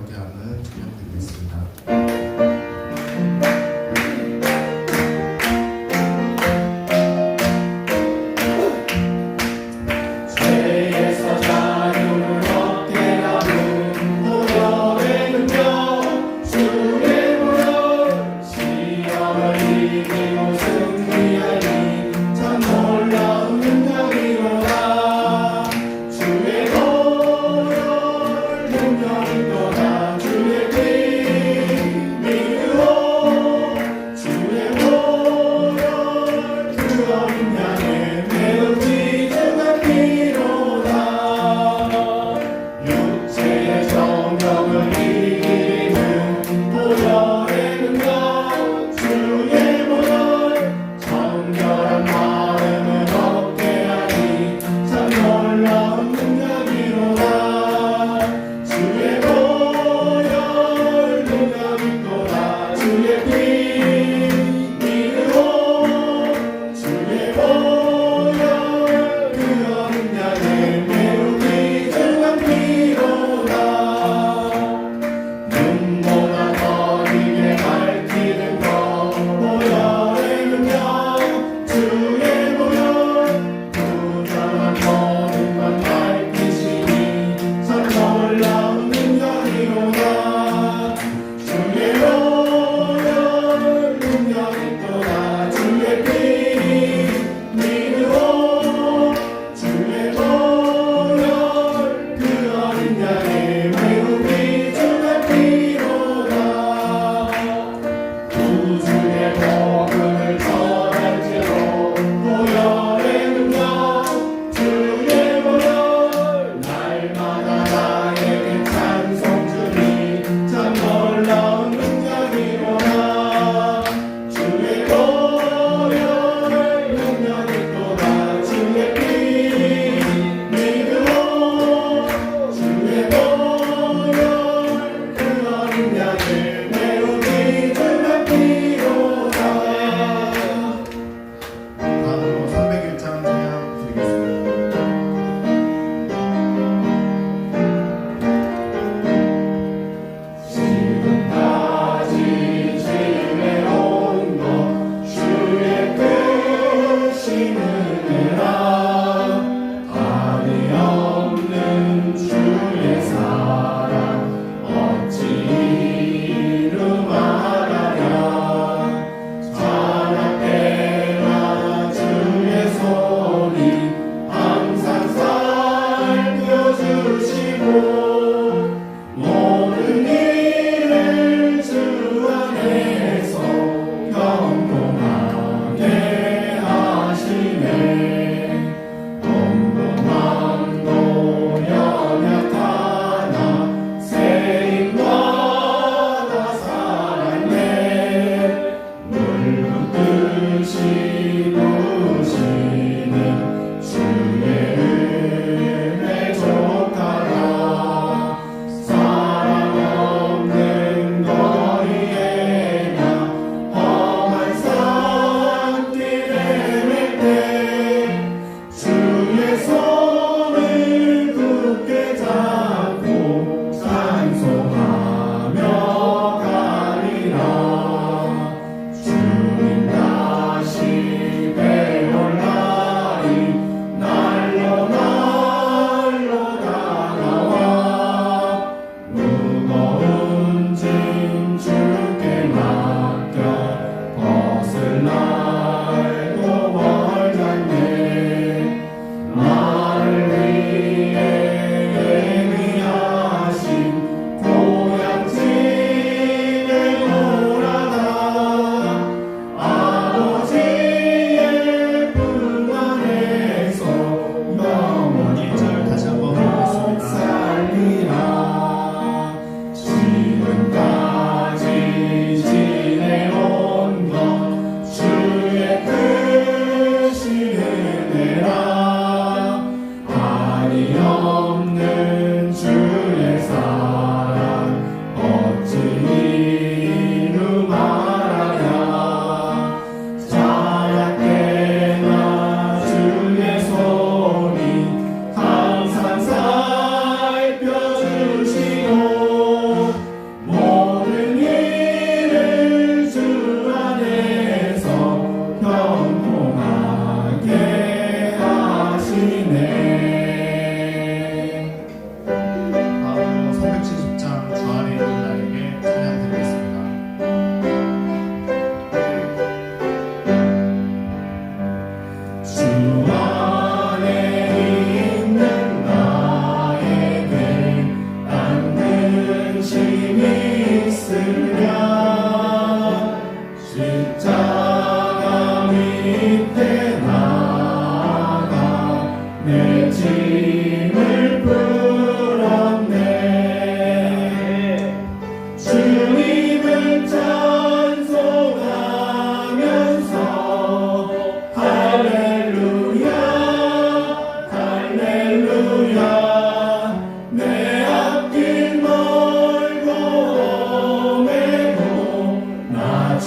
함께하는 찬양 드리겠습니다. 주의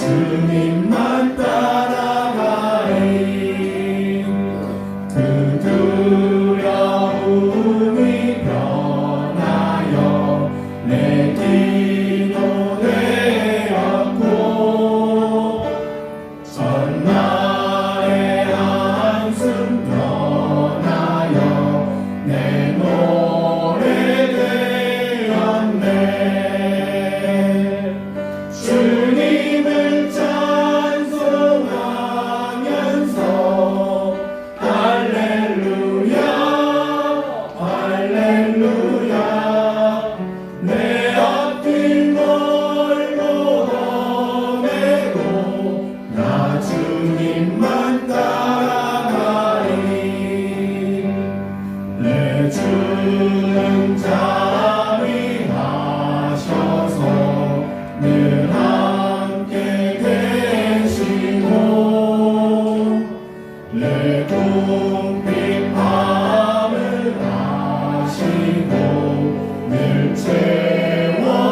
주님만 따라가리. 그 두려움이 변하여 내 기도 되었고 전날의 한숨 변하여 내 노래 되었네. 주님을 찬송하면서 할렐루야 할렐루야 내 앞길 멀고 험해도 나 주님만 따라가리. 내 주는 자비하셔서 늘 함께 계시고 내 궁핍함을 아시고 늘 채워주시네.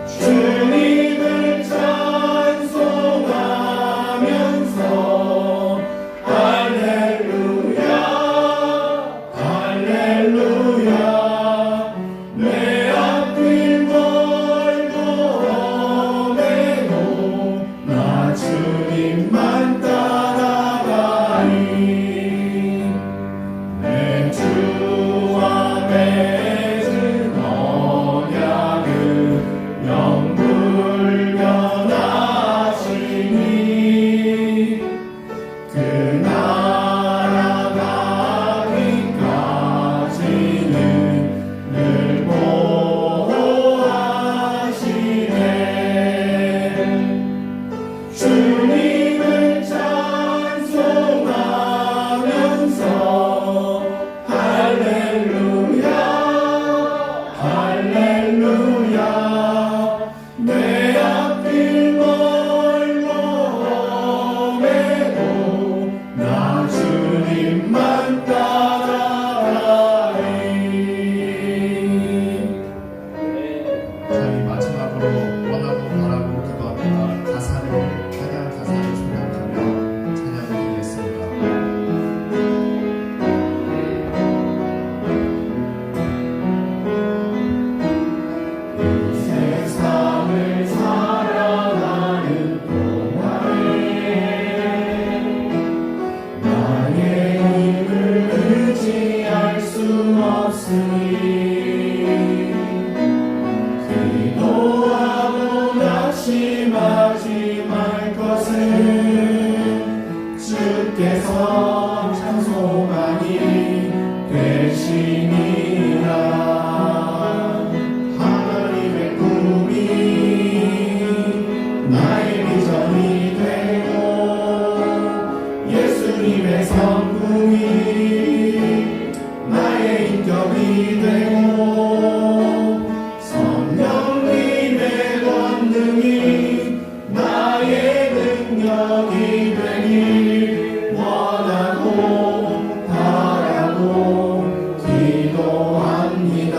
주님을 찬송하면서 할렐루야 할렐루야 내 앞길 멀고 험해도 나 주님만 따라가리. 내 주와 맺은 언약은 영불변하시니 그 나라 가기까지는 늘 보호하시네. 주님을 찬송하면서 할렐루야 할렐루야 내 앞길 멀고 험해도 나 주님만 따라가리. 저희 마지막으로 원하고 바라고 기도합니다. 찬양 가사를 준비하며 찬양 드리겠습니다. 세상을 살아가는 동안에 나의 힘을 의지할 수 없으니 기도하고 낙심하지 말 것을 주께서 찬송하니 되시니라. 하나님의 꿈이 나의 비전이 되고 예수님의 성품이 나의 인격이 되고 성령님의 권능이 나의 능력이 되길 원하고 바라고 기도합니다.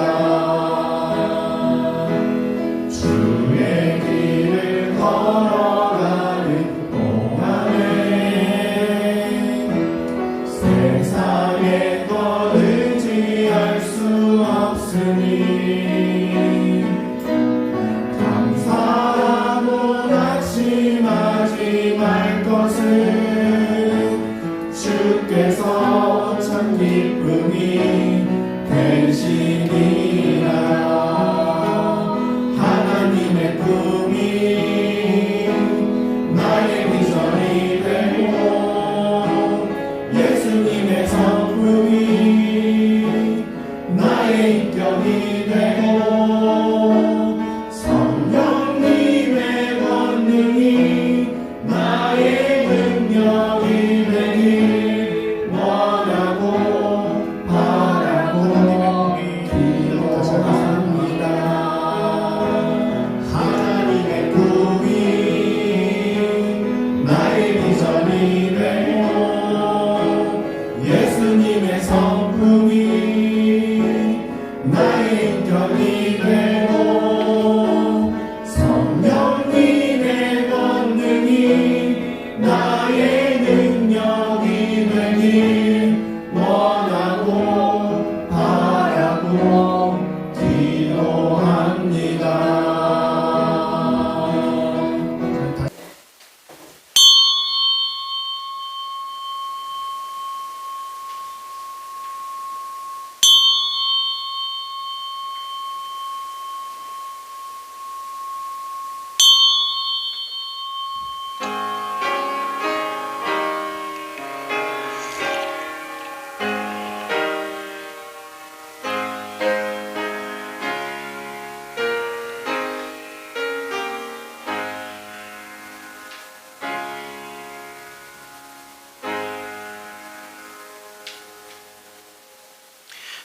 주의 길을 걸어가는 동안에 세상의 것 의지할 수 없으니 감사하고 낙심하지 말 것을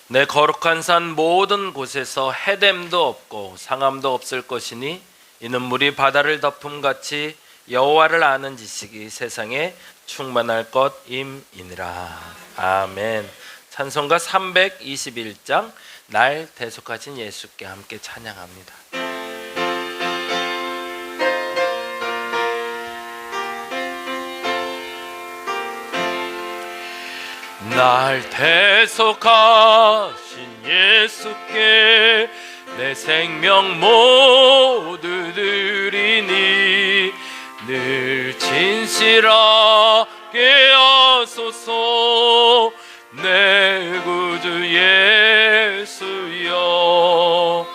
내 거룩한 산 모든 곳에서 해됨도 없고 상함도 없을 것이니 이는 물이 바다를 덮음같이 여호와를 아는 지식이 세상에 충만할 것임이니라. 아멘. 찬송가 321장 날 대속하신 예수께 함께 찬양합니다. 날 대속하신 예수께 내 생명 모두 드리니 늘 진실하게 하소서 내 구주 예수여.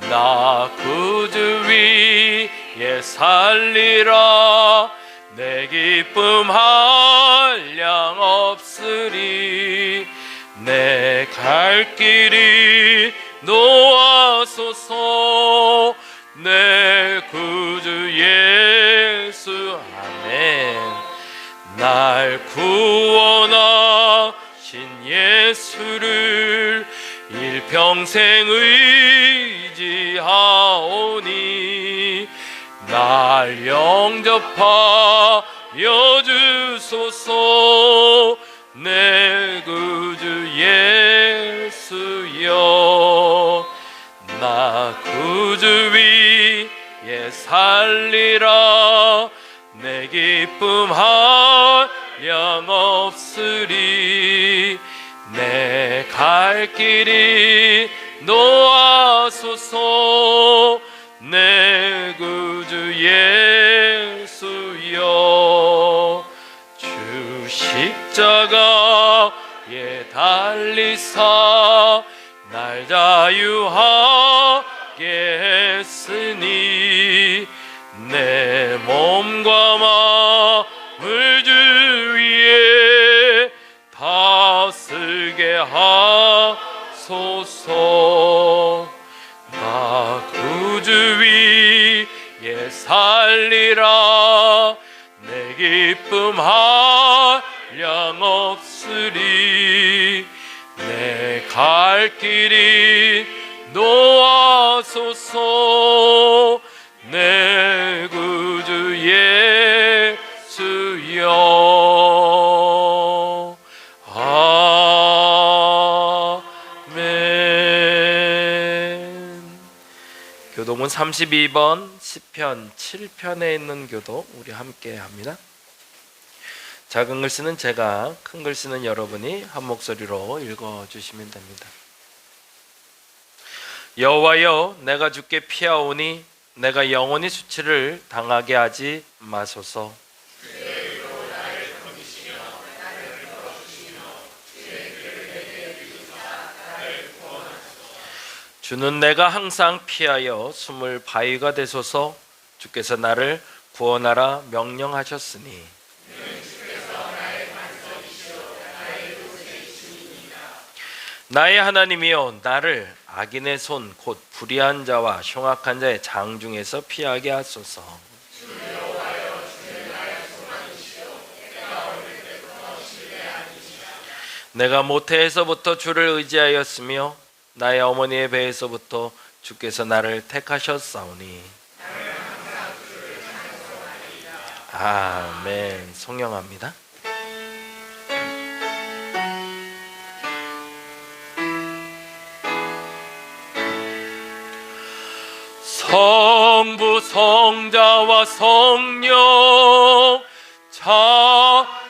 나 구주 위에 살리라 내 기쁨 한량 없으리 내 갈 길이 놓아소서 내 구주 예수. 아멘. 날 구원하신 예수를 일평생 의지하오니 날 영접하여 주소서 내 구주 예수여. 나 구주 위에 살리라 내 기쁨 한량 없으리 내 갈 길이 놓아소서 내 구주 예수여. 주 십자가에 달리사 날 자유하게 했으니 내 몸과 마음을 주 위에 다스게 하소서. 나 구주 위에 살리라 내 기쁨 한량 없으리 내 갈 길이 놓아소서 내 구주 예수여. 아멘. 교독은 32번 시편 7편에 있는 교독 우리 함께 합니다. 작은 글씨는 제가, 큰 글씨는 여러분이 한 목소리로 읽어주시면 됩니다. 여호와여, 내가 주께 피하오니 내가 영원히 수치를 당하게 하지 마소서. 주는 내가 항상 피하여 숨을 바위가 되소서. 주께서 나를 구원하라 명령하셨으니 나의 하나님이여, 나를 악인의 손 곧 불의한 자와 흉악한 자의 장중에서 피하게 하소서. 내가 모태에서부터 주를 의지하였으며 나의 어머니의 배에서부터 주께서 나를 택하셨사오니. 아멘. 송영합니다. 성부 성자와 성령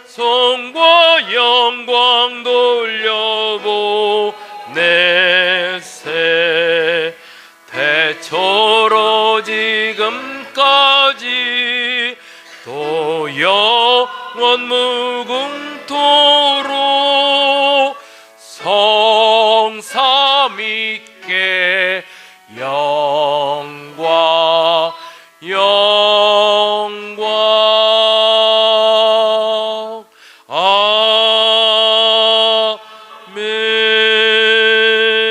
자손과 영광 돌려보내세. 대초로 지금까지 또 영원 무궁토록 성삼위께 영광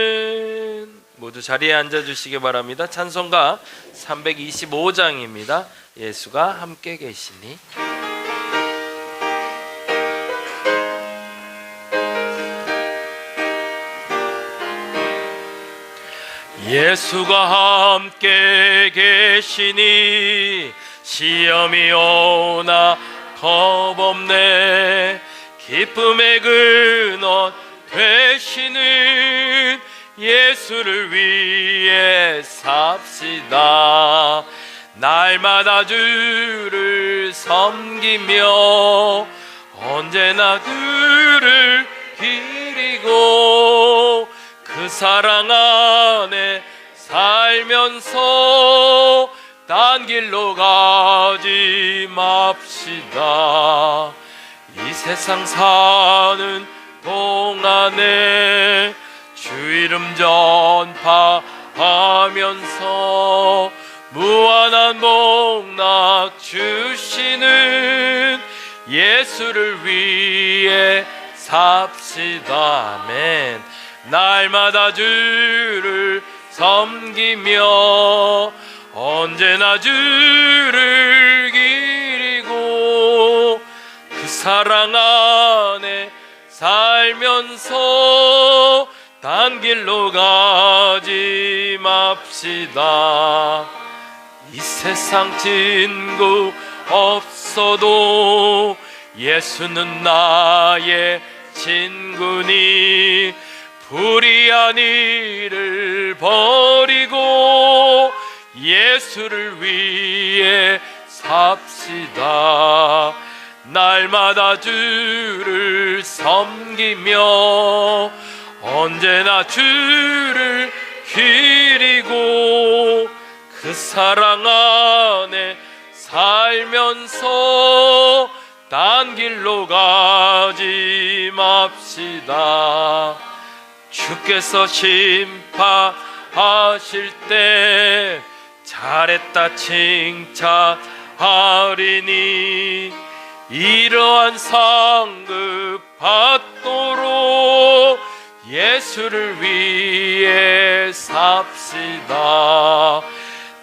아멘. 모두 자리에 앉아주시기 바랍니다. 찬송가 325장입니다. 예수가 함께 계시니. 예수가 함께 계시니 시험이 오나 겁없네. 기쁨의 근원 되시는 예수를 위해 삽시다. 날마다 주를 섬기며 언제나 그를 기리고 그 사랑 안에 살면서 딴 길로 가지 맙시다. 이 세상 사는 동안에 주 이름 전파하면서 무한한 복락 주시는 예수를 위해 삽시다. 아멘. 날마다 주를 섬기며 언제나 주를 기리고 그 사랑 안에 살면서 딴 길로 가지 맙시다. 이 세상 친구 없어도 예수는 나의 친구니 불의한 일을 버리고 예수를 위해 삽시다. 날마다 주를 섬기며 언제나 주를 기리고 그 사랑 안에 살면서 딴 길로 가지 맙시다. 주께서 심판하실 때 잘했다 칭찬하리니 이러한 상급 받도록 예수를 위해 삽시다.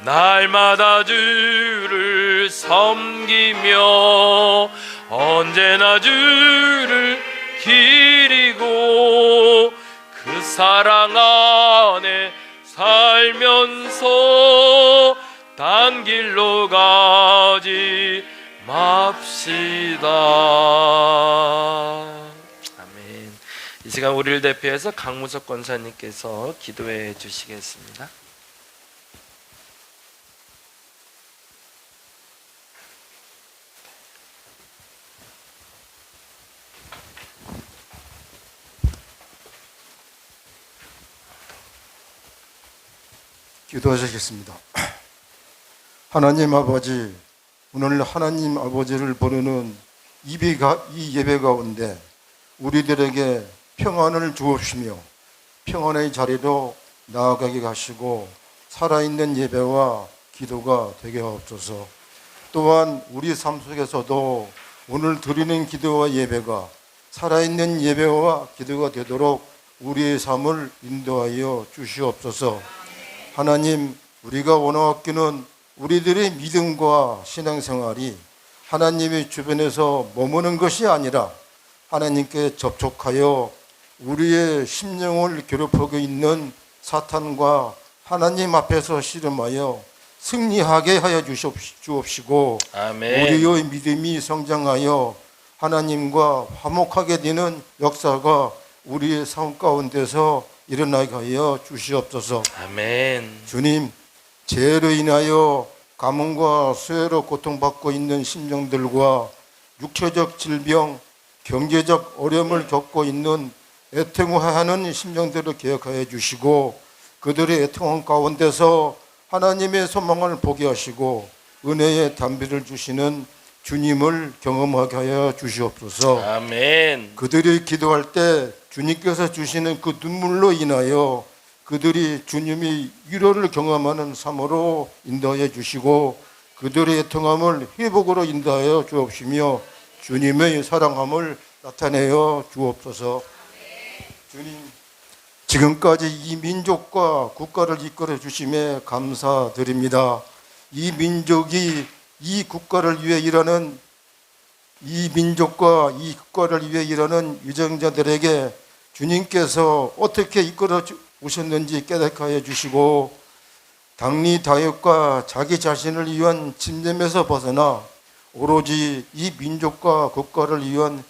날마다 주를 섬기며 언제나 주를 기리고 그 사랑 안에 살면서 딴 길로 가지 맙시다. 아멘. 이 시간 우리를 대표해서 강무석 권사님께서 기도해 주시겠습니다. 기도하시겠습니다. 하나님 아버지, 오늘 하나님 아버지를 부르는 이 예배 가운데 우리들에게 평안을 주옵시며 평안의 자리로 나아가게 하시고 살아있는 예배와 기도가 되게 하옵소서. 또한 우리 삶 속에서도 오늘 드리는 기도와 예배가 살아있는 예배와 기도가 되도록 우리의 삶을 인도하여 주시옵소서. 하나님, 우리가 원하옵기는 우리들의 믿음과 신앙생활이 하나님의 주변에서 머무는 것이 아니라 하나님께 접촉하여 우리의 심령을 괴롭히고 있는 사탄과 하나님 앞에서 씨름하여 승리하게 하여 주옵시고 아멘. 우리의 믿음이 성장하여 하나님과 화목하게 되는 역사가 우리의 삶 가운데서 일어나게 하여 주시옵소서. 아멘. 주님, 죄로 인하여 가뭄과 수해로 고통받고 있는 심령들과 육체적 질병, 경제적 어려움을 겪고 있는 애통하는 심령들을 기억하여 주시고 그들의 애통함 가운데서 하나님의 소망을 보게 하시고 은혜의 담비를 주시는 주님을 경험하게 하여 주시옵소서. 아멘. 그들이 기도할 때 주님께서 주시는 그 눈물로 인하여 그들이 주님이 위로를 경험하는 삶으로 인도하여 주시고 그들의 애통함을 회복으로 인도하여 주옵시며 주님의 사랑함을 나타내어 주옵소서. 주님, 지금까지 이 민족과 국가를 이끌어 주심에 감사드립니다. 이 민족이 이 국가를 위해 일하는 이 민족과 이 국가를 위해 일하는 유정자들에게 주님께서 어떻게 이끌어 오셨는지 깨닫게 하여 주시고 당리 다육과 자기 자신을 위한 집념에서 벗어나 오로지 이 민족과 국가를 위한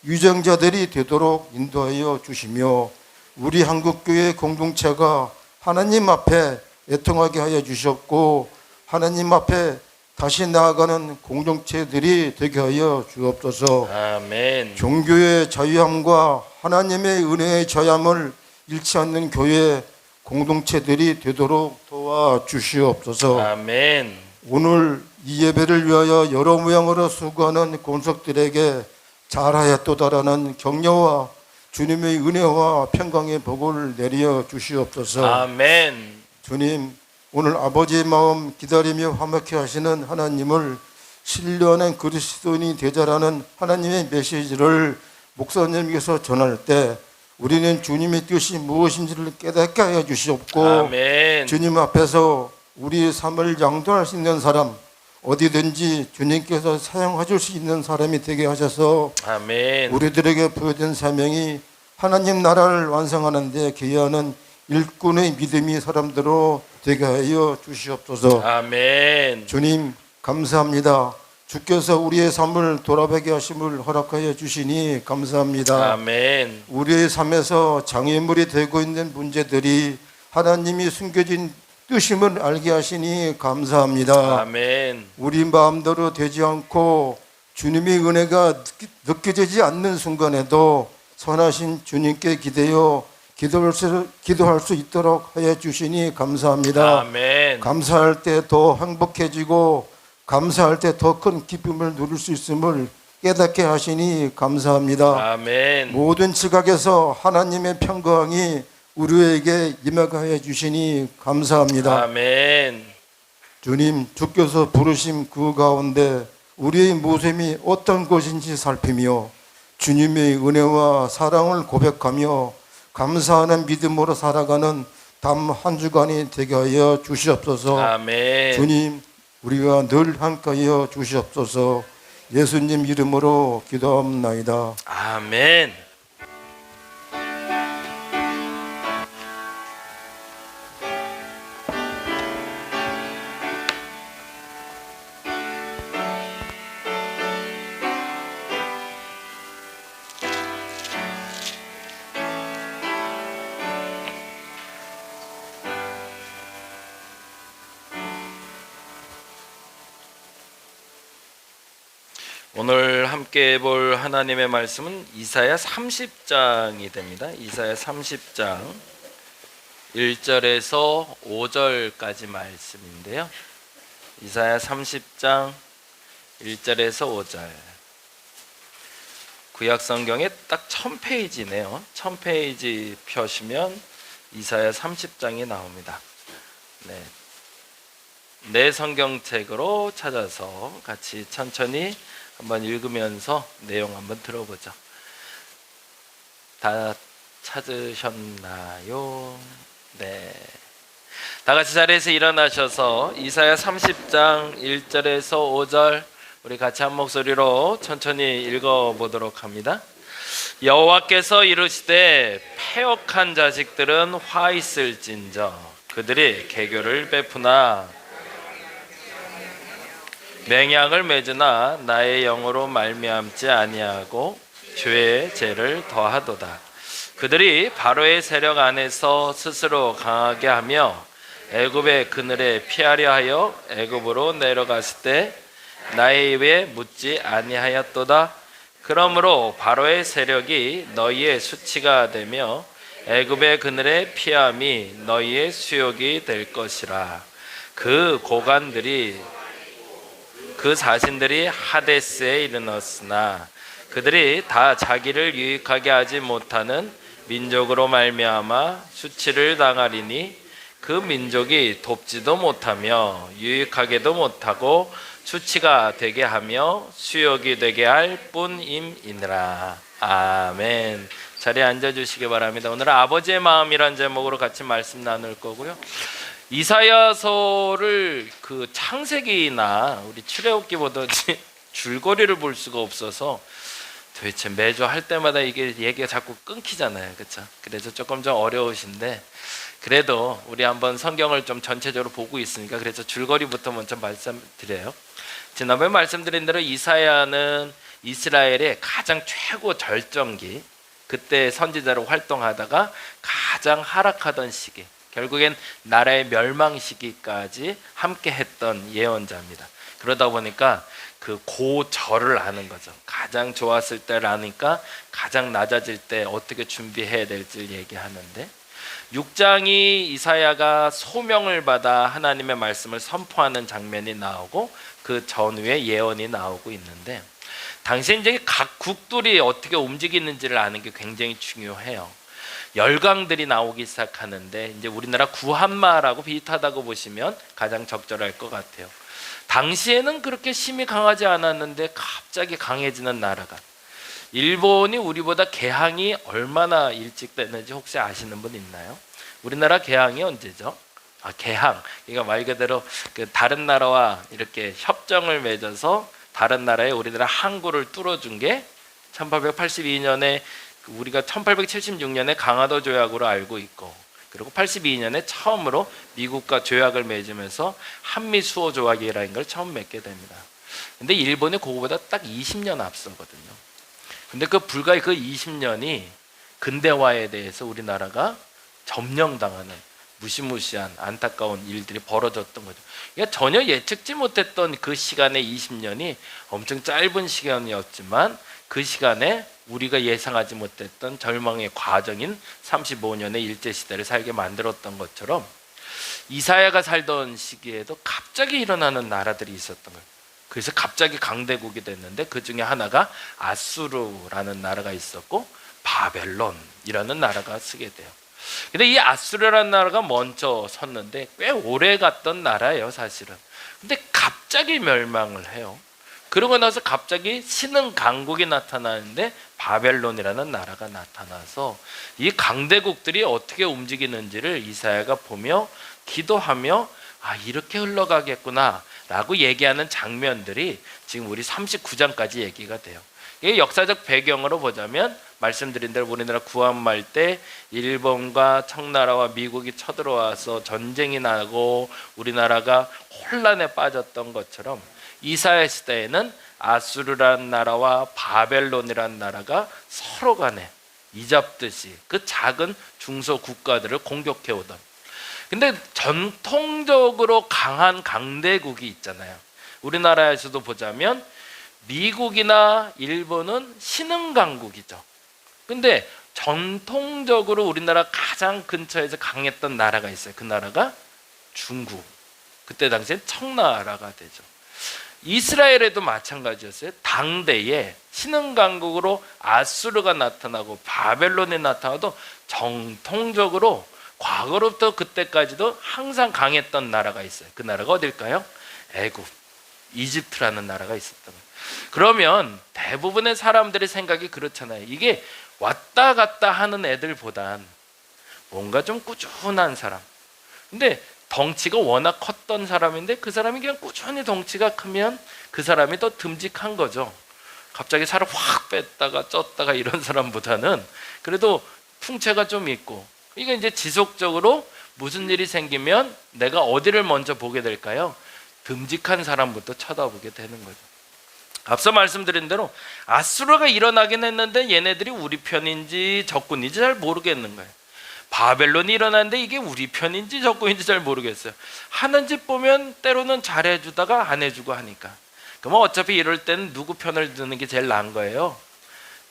유정자들이 되도록 인도하여 주시며 우리 한국교회 공동체가 하나님 앞에 애통하게 하여 주셨고 하나님 앞에 다시 나아가는 공동체들이 되게 하여 주옵소서. 아멘. 종교의 자유함과 하나님의 은혜의 자유함을 잃지 않는 교회 공동체들이 되도록 도와주시옵소서. 아멘. 오늘 이 예배를 위하여 여러 모양으로 수고하는 권속들에게 잘하였도다라는 격려와 주님의 은혜와 평강의 복을 내려 주시옵소서. 아멘. 주님, 오늘 아버지의 마음 기다리며 화목해 하시는 하나님을 신뢰하는 그리스도인이 되자라는 하나님의 메시지를 목사님께서 전할 때 우리는 주님의 뜻이 무엇인지를 깨닫게 하여 주시옵고 아멘. 주님 앞에서 우리의 삶을 양도할 수 있는 사람, 어디든지 주님께서 사용하실 수 있는 사람이 되게 하셔서 아멘. 우리들에게 부여된 사명이 하나님 나라를 완성하는 데 기여하는 일꾼의 믿음이 사람들로 되게 하여 주시옵소서. 아멘. 주님 감사합니다. 주께서 우리의 삶을 돌아보게 하심을 허락하여 주시니 감사합니다. 아멘. 우리의 삶에서 장애물이 되고 있는 문제들이 하나님이 숨겨진 뜻임을 알게 하시니 감사합니다. 아멘. 우리 마음대로 되지 않고 주님의 은혜가 느껴지지 않는 순간에도 선하신 주님께 기대어 기도할 수 있도록 하여 주시니 감사합니다. 아멘. 감사할 때 더 행복해지고 감사할 때 더 큰 기쁨을 누릴 수 있음을 깨닫게 하시니 감사합니다. 아멘. 모든 지각에서 하나님의 평강이 우리에게 임하게 하여 주시니 감사합니다. 아멘. 주님, 주께서 부르심 그 가운데 우리의 모습이 어떤 것인지 살피며 주님의 은혜와 사랑을 고백하며 감사하는 믿음으로 살아가는 담 한 주간이 되게 하여 주시옵소서. 아멘. 주님, 우리가 늘 함께하여 주시옵소서. 예수님 이름으로 기도합나이다. 아멘. 오늘 함께 볼 하나님의 말씀은 이사야 30장이 됩니다. 이사야 30장 1절에서 5절까지 말씀인데요. 이사야 30장 1절에서 5절. 구약 성경에 딱 1000페이지네요. 1000페이지 펴시면 이사야 30장이 나옵니다. 네. 내 성경책으로 찾아서 같이 천천히 한번 읽으면서 내용 한번 들어보죠. 다 찾으셨나요? 네. 다 같이 자리에서 일어나셔서 이사야 30장 1절에서 5절 우리 같이 한 목소리로 천천히 읽어보도록 합니다. 여호와께서 이르시되 패역한 자식들은 화 있을진저 그들이 개교를 베푸나 맹약을 맺으나 나의 영으로 말미암지 아니하고 죄의 죄를 더하도다. 그들이 바로의 세력 안에서 스스로 강하게 하며 애굽의 그늘에 피하려 하여 애굽으로 내려갔을 때 나의 입에 묻지 아니하였도다. 그러므로 바로의 세력이 너희의 수치가 되며 애굽의 그늘에 피함이 너희의 수욕이 될 것이라. 그 고관들이 그 자신들이 하데스에 이르렀으나 그들이 다 자기를 유익하게 하지 못하는 민족으로 말미암아 수치를 당하리니 그 민족이 돕지도 못하며 유익하게도 못하고 수치가 되게 하며 수욕이 되게 할 뿐임이니라. 아멘. 자리에 앉아주시기 바랍니다. 오늘 아버지의 마음이란 제목으로 같이 말씀 나눌 거고요. 이사야서를 그 창세기나 우리 출애굽기 보듯이 줄거리를 볼 수가 없어서 도대체 매주 할 때마다 이게 얘기가 자꾸 끊기잖아요, 그렇죠? 그래서 조금 좀 어려우신데 그래도 우리 한번 성경을 좀 전체적으로 보고 있으니까 그래서 줄거리부터 먼저 말씀드려요. 지난번에 말씀드린 대로 이사야는 이스라엘의 가장 최고 절정기, 그때 선지자로 활동하다가 가장 하락하던 시기, 결국엔 나라의 멸망 시기까지 함께 했던 예언자입니다. 그러다 보니까 그 고절을 아는 거죠. 가장 좋았을 때를 아니까 가장 낮아질 때 어떻게 준비해야 될지를 얘기하는데, 6장이 이사야가 소명을 받아 하나님의 말씀을 선포하는 장면이 나오고 그 전후에 예언이 나오고 있는데, 당시 이제 각 국들이 어떻게 움직이는지를 아는 게 굉장히 중요해요. 열강들이 나오기 시작하는데 이제 우리나라 구한마라고 비슷하다고 보시면 가장 적절할 것 같아요. 당시에는 그렇게 힘이 강하지 않았는데 갑자기 강해지는 나라가, 일본이 우리보다 개항이 얼마나 일찍 됐는지 혹시 아시는 분 있나요? 우리나라 개항이 언제죠? 개항, 그러니까 말 그대로 그 다른 나라와 이렇게 협정을 맺어서 다른 나라에 우리나라 항구를 뚫어준 게 1882년에, 우리가 1876년에 강화도 조약으로 알고 있고, 그리고 82년에 처음으로 미국과 조약을 맺으면서 한미 수호 조약이라는 걸 처음 맺게 됩니다. 근데 일본이 그거보다 딱 20년 앞서거든요. 근데 불과 그 20년이 근대화에 대해서 우리나라가 점령당하는 무시무시한 안타까운 일들이 벌어졌던 거죠. 그러니까 전혀 예측지 못했던 그 시간의 20년이 엄청 짧은 시간이었지만 그 시간에 우리가 예상하지 못했던 절망의 과정인 35년의 일제시대를 살게 만들었던 것처럼, 이사야가 살던 시기에도 갑자기 일어나는 나라들이 있었던 거예요. 그래서 갑자기 강대국이 됐는데 그 중에 하나가 아수르라는 나라가 있었고 바벨론이라는 나라가 쓰게 돼요. 근데 이 아수르라는 나라가 먼저 섰는데 꽤 오래 갔던 나라예요, 사실은. 근데 갑자기 멸망을 해요. 그러고 나서 갑자기 신흥 강국이 나타나는데 바벨론이라는 나라가 나타나서 이 강대국들이 어떻게 움직이는지를 이사야가 보며 기도하며 이렇게 흘러가겠구나 라고 얘기하는 장면들이 지금 우리 39장까지 얘기가 돼요. 이게 역사적 배경으로 보자면 말씀드린 대로 우리나라 구한말 때 일본과 청나라와 미국이 쳐들어와서 전쟁이 나고 우리나라가 혼란에 빠졌던 것처럼 이사야 시대에는 아수르라는 나라와 바벨론이라는 나라가 서로 간에 이잡듯이 그 작은 중소 국가들을 공격해 오던, 근데 전통적으로 강한 강대국이 있잖아요. 우리나라에서도 보자면 미국이나 일본은 신흥 강국이죠. 근데 전통적으로 우리나라 가장 근처에서 강했던 나라가 있어요. 그 나라가 중국, 그때 당시엔 청나라가 되죠. 이스라엘에도 마찬가지였어요. 당대에 신흥 강국으로 아수르가 나타나고 바벨론이 나타나도 정통적으로 과거로부터 그때까지도 항상 강했던 나라가 있어요. 그 나라가 어딜까요? 애굽, 이집트라는 나라가 있었던 거예요. 그러면 대부분의 사람들의 생각이 그렇잖아요. 이게 왔다 갔다 하는 애들보단 뭔가 좀 꾸준한 사람, 근데 덩치가 워낙 컸던 사람인데 그 사람이 그냥 꾸준히 덩치가 크면 그 사람이 더 듬직한 거죠. 갑자기 살을 확 뺐다가 쪘다가 이런 사람보다는 그래도 풍채가 좀 있고, 이게 이제 지속적으로 무슨 일이 생기면 내가 어디를 먼저 보게 될까요? 듬직한 사람부터 쳐다보게 되는 거죠. 앞서 말씀드린 대로 아수르가 일어나긴 했는데 얘네들이 우리 편인지 적군인지 잘 모르겠는 거예요. 바벨론이 일어났는데 이게 우리 편인지 적군인지 잘 모르겠어요. 하는 짓 보면 때로는 잘해주다가 안 해주고 하니까, 그러면 어차피 이럴 때는 누구 편을 드는 게 제일 나은 거예요?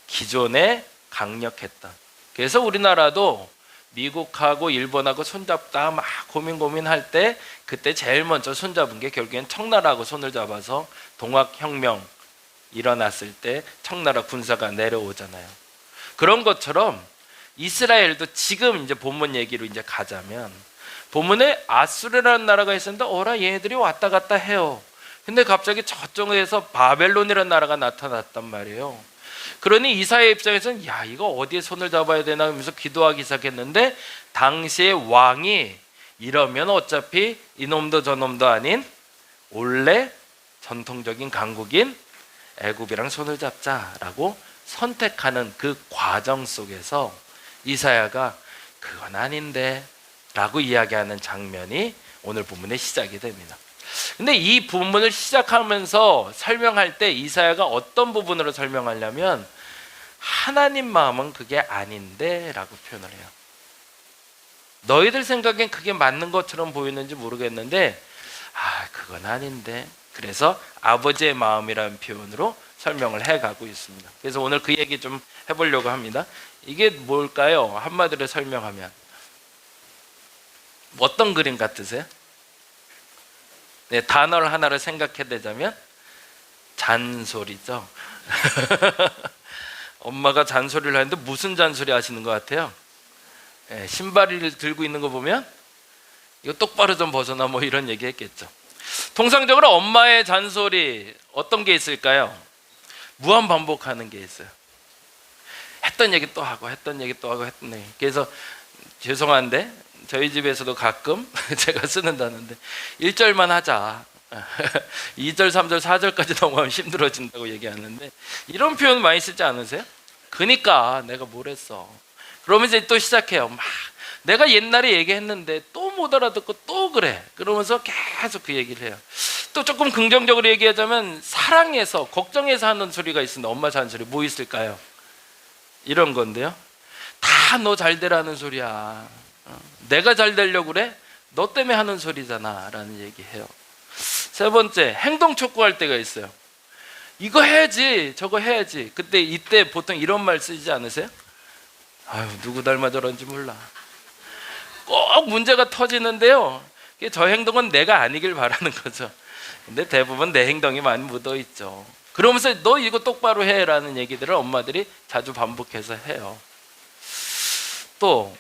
기존에 강력했던. 그래서 우리나라도 미국하고 일본하고 손잡다 막 고민할 때 그때 제일 먼저 손잡은 게 결국엔 청나라하고 손을 잡아서 동학혁명 일어났을 때 청나라 군사가 내려오잖아요. 그런 것처럼 이스라엘도 지금 이제 본문 얘기로 이제 가자면, 본문에 아수르라는 나라가 있었는데 얘네들이 왔다 갔다 해요. 근데 갑자기 저쪽에서 바벨론이라는 나라가 나타났단 말이에요. 그러니 이사야 입장에서는 이거 어디에 손을 잡아야 되나 하면서 기도하기 시작했는데, 당시의 왕이 이러면 어차피 이놈도 저놈도 아닌 원래 전통적인 강국인 애굽이랑 손을 잡자라고 선택하는 그 과정 속에서 이사야가 그건 아닌데 라고 이야기하는 장면이 오늘 본문의 시작이 됩니다. 근데 이 본문을 시작하면서 설명할 때 이사야가 어떤 부분으로 설명하냐면 하나님 마음은 그게 아닌데 라고 표현을 해요. 너희들 생각엔 그게 맞는 것처럼 보이는지 모르겠는데 그건 아닌데, 그래서 아버지의 마음이라는 표현으로 설명을 해가고 있습니다. 그래서 오늘 그 얘기 좀 해보려고 합니다. 이게 뭘까요? 한마디로 설명하면 어떤 그림 같으세요? 네, 단어를 하나를 생각해내자면 잔소리죠. 엄마가 잔소리를 하는데 무슨 잔소리 하시는 것 같아요? 네, 신발을 들고 있는 거 보면 이거 똑바로 좀 벗어나 뭐 이런 얘기 했겠죠. 통상적으로 엄마의 잔소리 어떤 게 있을까요? 무한 반복하는 게 있어요. 했던 얘기 또 하고 했던 얘기 또 하고 했던 얘기. 그래서 죄송한데 저희 집에서도 가끔 제가 쓰는 단어인데 1절만 하자. 2절, 3절, 4절까지 넘어가면 힘들어진다고 얘기하는데 이런 표현 많이 쓰지 않으세요? 그러니까 내가 뭘 했어. 그러면서 또 시작해요. 막 내가 옛날에 얘기했는데 또 못 알아듣고 또 그래. 그러면서 계속 그 얘기를 해요. 또 조금 긍정적으로 얘기하자면 사랑해서 걱정해서 하는 소리가 있습니다. 엄마 잔소리 뭐 있을까요? 이런 건데요. 다 너 잘 되라는 소리야. 내가 잘 되려고 그래? 너 때문에 하는 소리잖아 라는 얘기해요. 세 번째, 행동 촉구할 때가 있어요. 이거 해야지 저거 해야지. 그때 이때 보통 이런 말 쓰지 않으세요? 누구 닮아 저런지 몰라. 꼭 문제가 터지는데요, 저 행동은 내가 아니길 바라는 거죠. 근데 대부분 내 행동이 많이 묻어 있죠. 그러면서 너 이거 똑바로 해 라는 얘기들을 엄마들이 자주 반복해서 해요. 또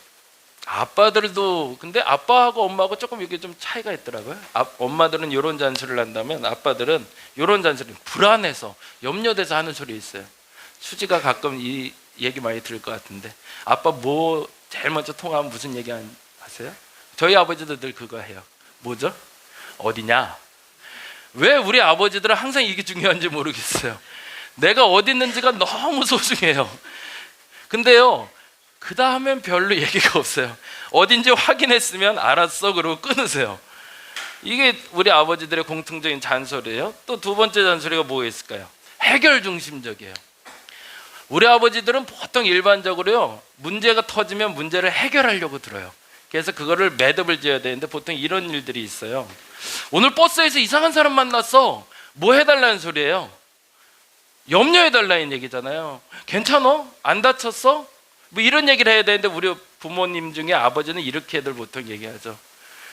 아빠들도, 근데 아빠하고 엄마하고 조금 이게 좀 차이가 있더라고요. 엄마들은 이런 잔소리를 한다면 아빠들은 이런 잔소리, 불안해서 염려돼서 하는 소리 있어요. 수지가 가끔 이 얘기 많이 들을 것 같은데, 아빠 뭐 제일 먼저 통화하면 무슨 얘기 하세요? 저희 아버지도 늘 그거 해요. 뭐죠? 어디냐? 왜 우리 아버지들은 항상 이게 중요한지 모르겠어요. 내가 어디 있는지가 너무 소중해요. 근데요, 그 다음엔 별로 얘기가 없어요. 어딘지 확인했으면 알았어 그러고 끊으세요. 이게 우리 아버지들의 공통적인 잔소리예요. 또 두 번째 잔소리가 뭐가 있을까요? 해결 중심적이에요. 우리 아버지들은 보통 일반적으로요, 문제가 터지면 문제를 해결하려고 들어요. 그래서 그거를 매듭을 지어야 되는데 보통 이런 일들이 있어요. 오늘 버스에서 이상한 사람 만났어. 뭐 해달라는 소리예요? 염려해달라는 얘기잖아요. 괜찮아? 안 다쳤어? 뭐 이런 얘기를 해야 되는데 우리 부모님 중에 아버지는 이렇게들 보통 얘기하죠.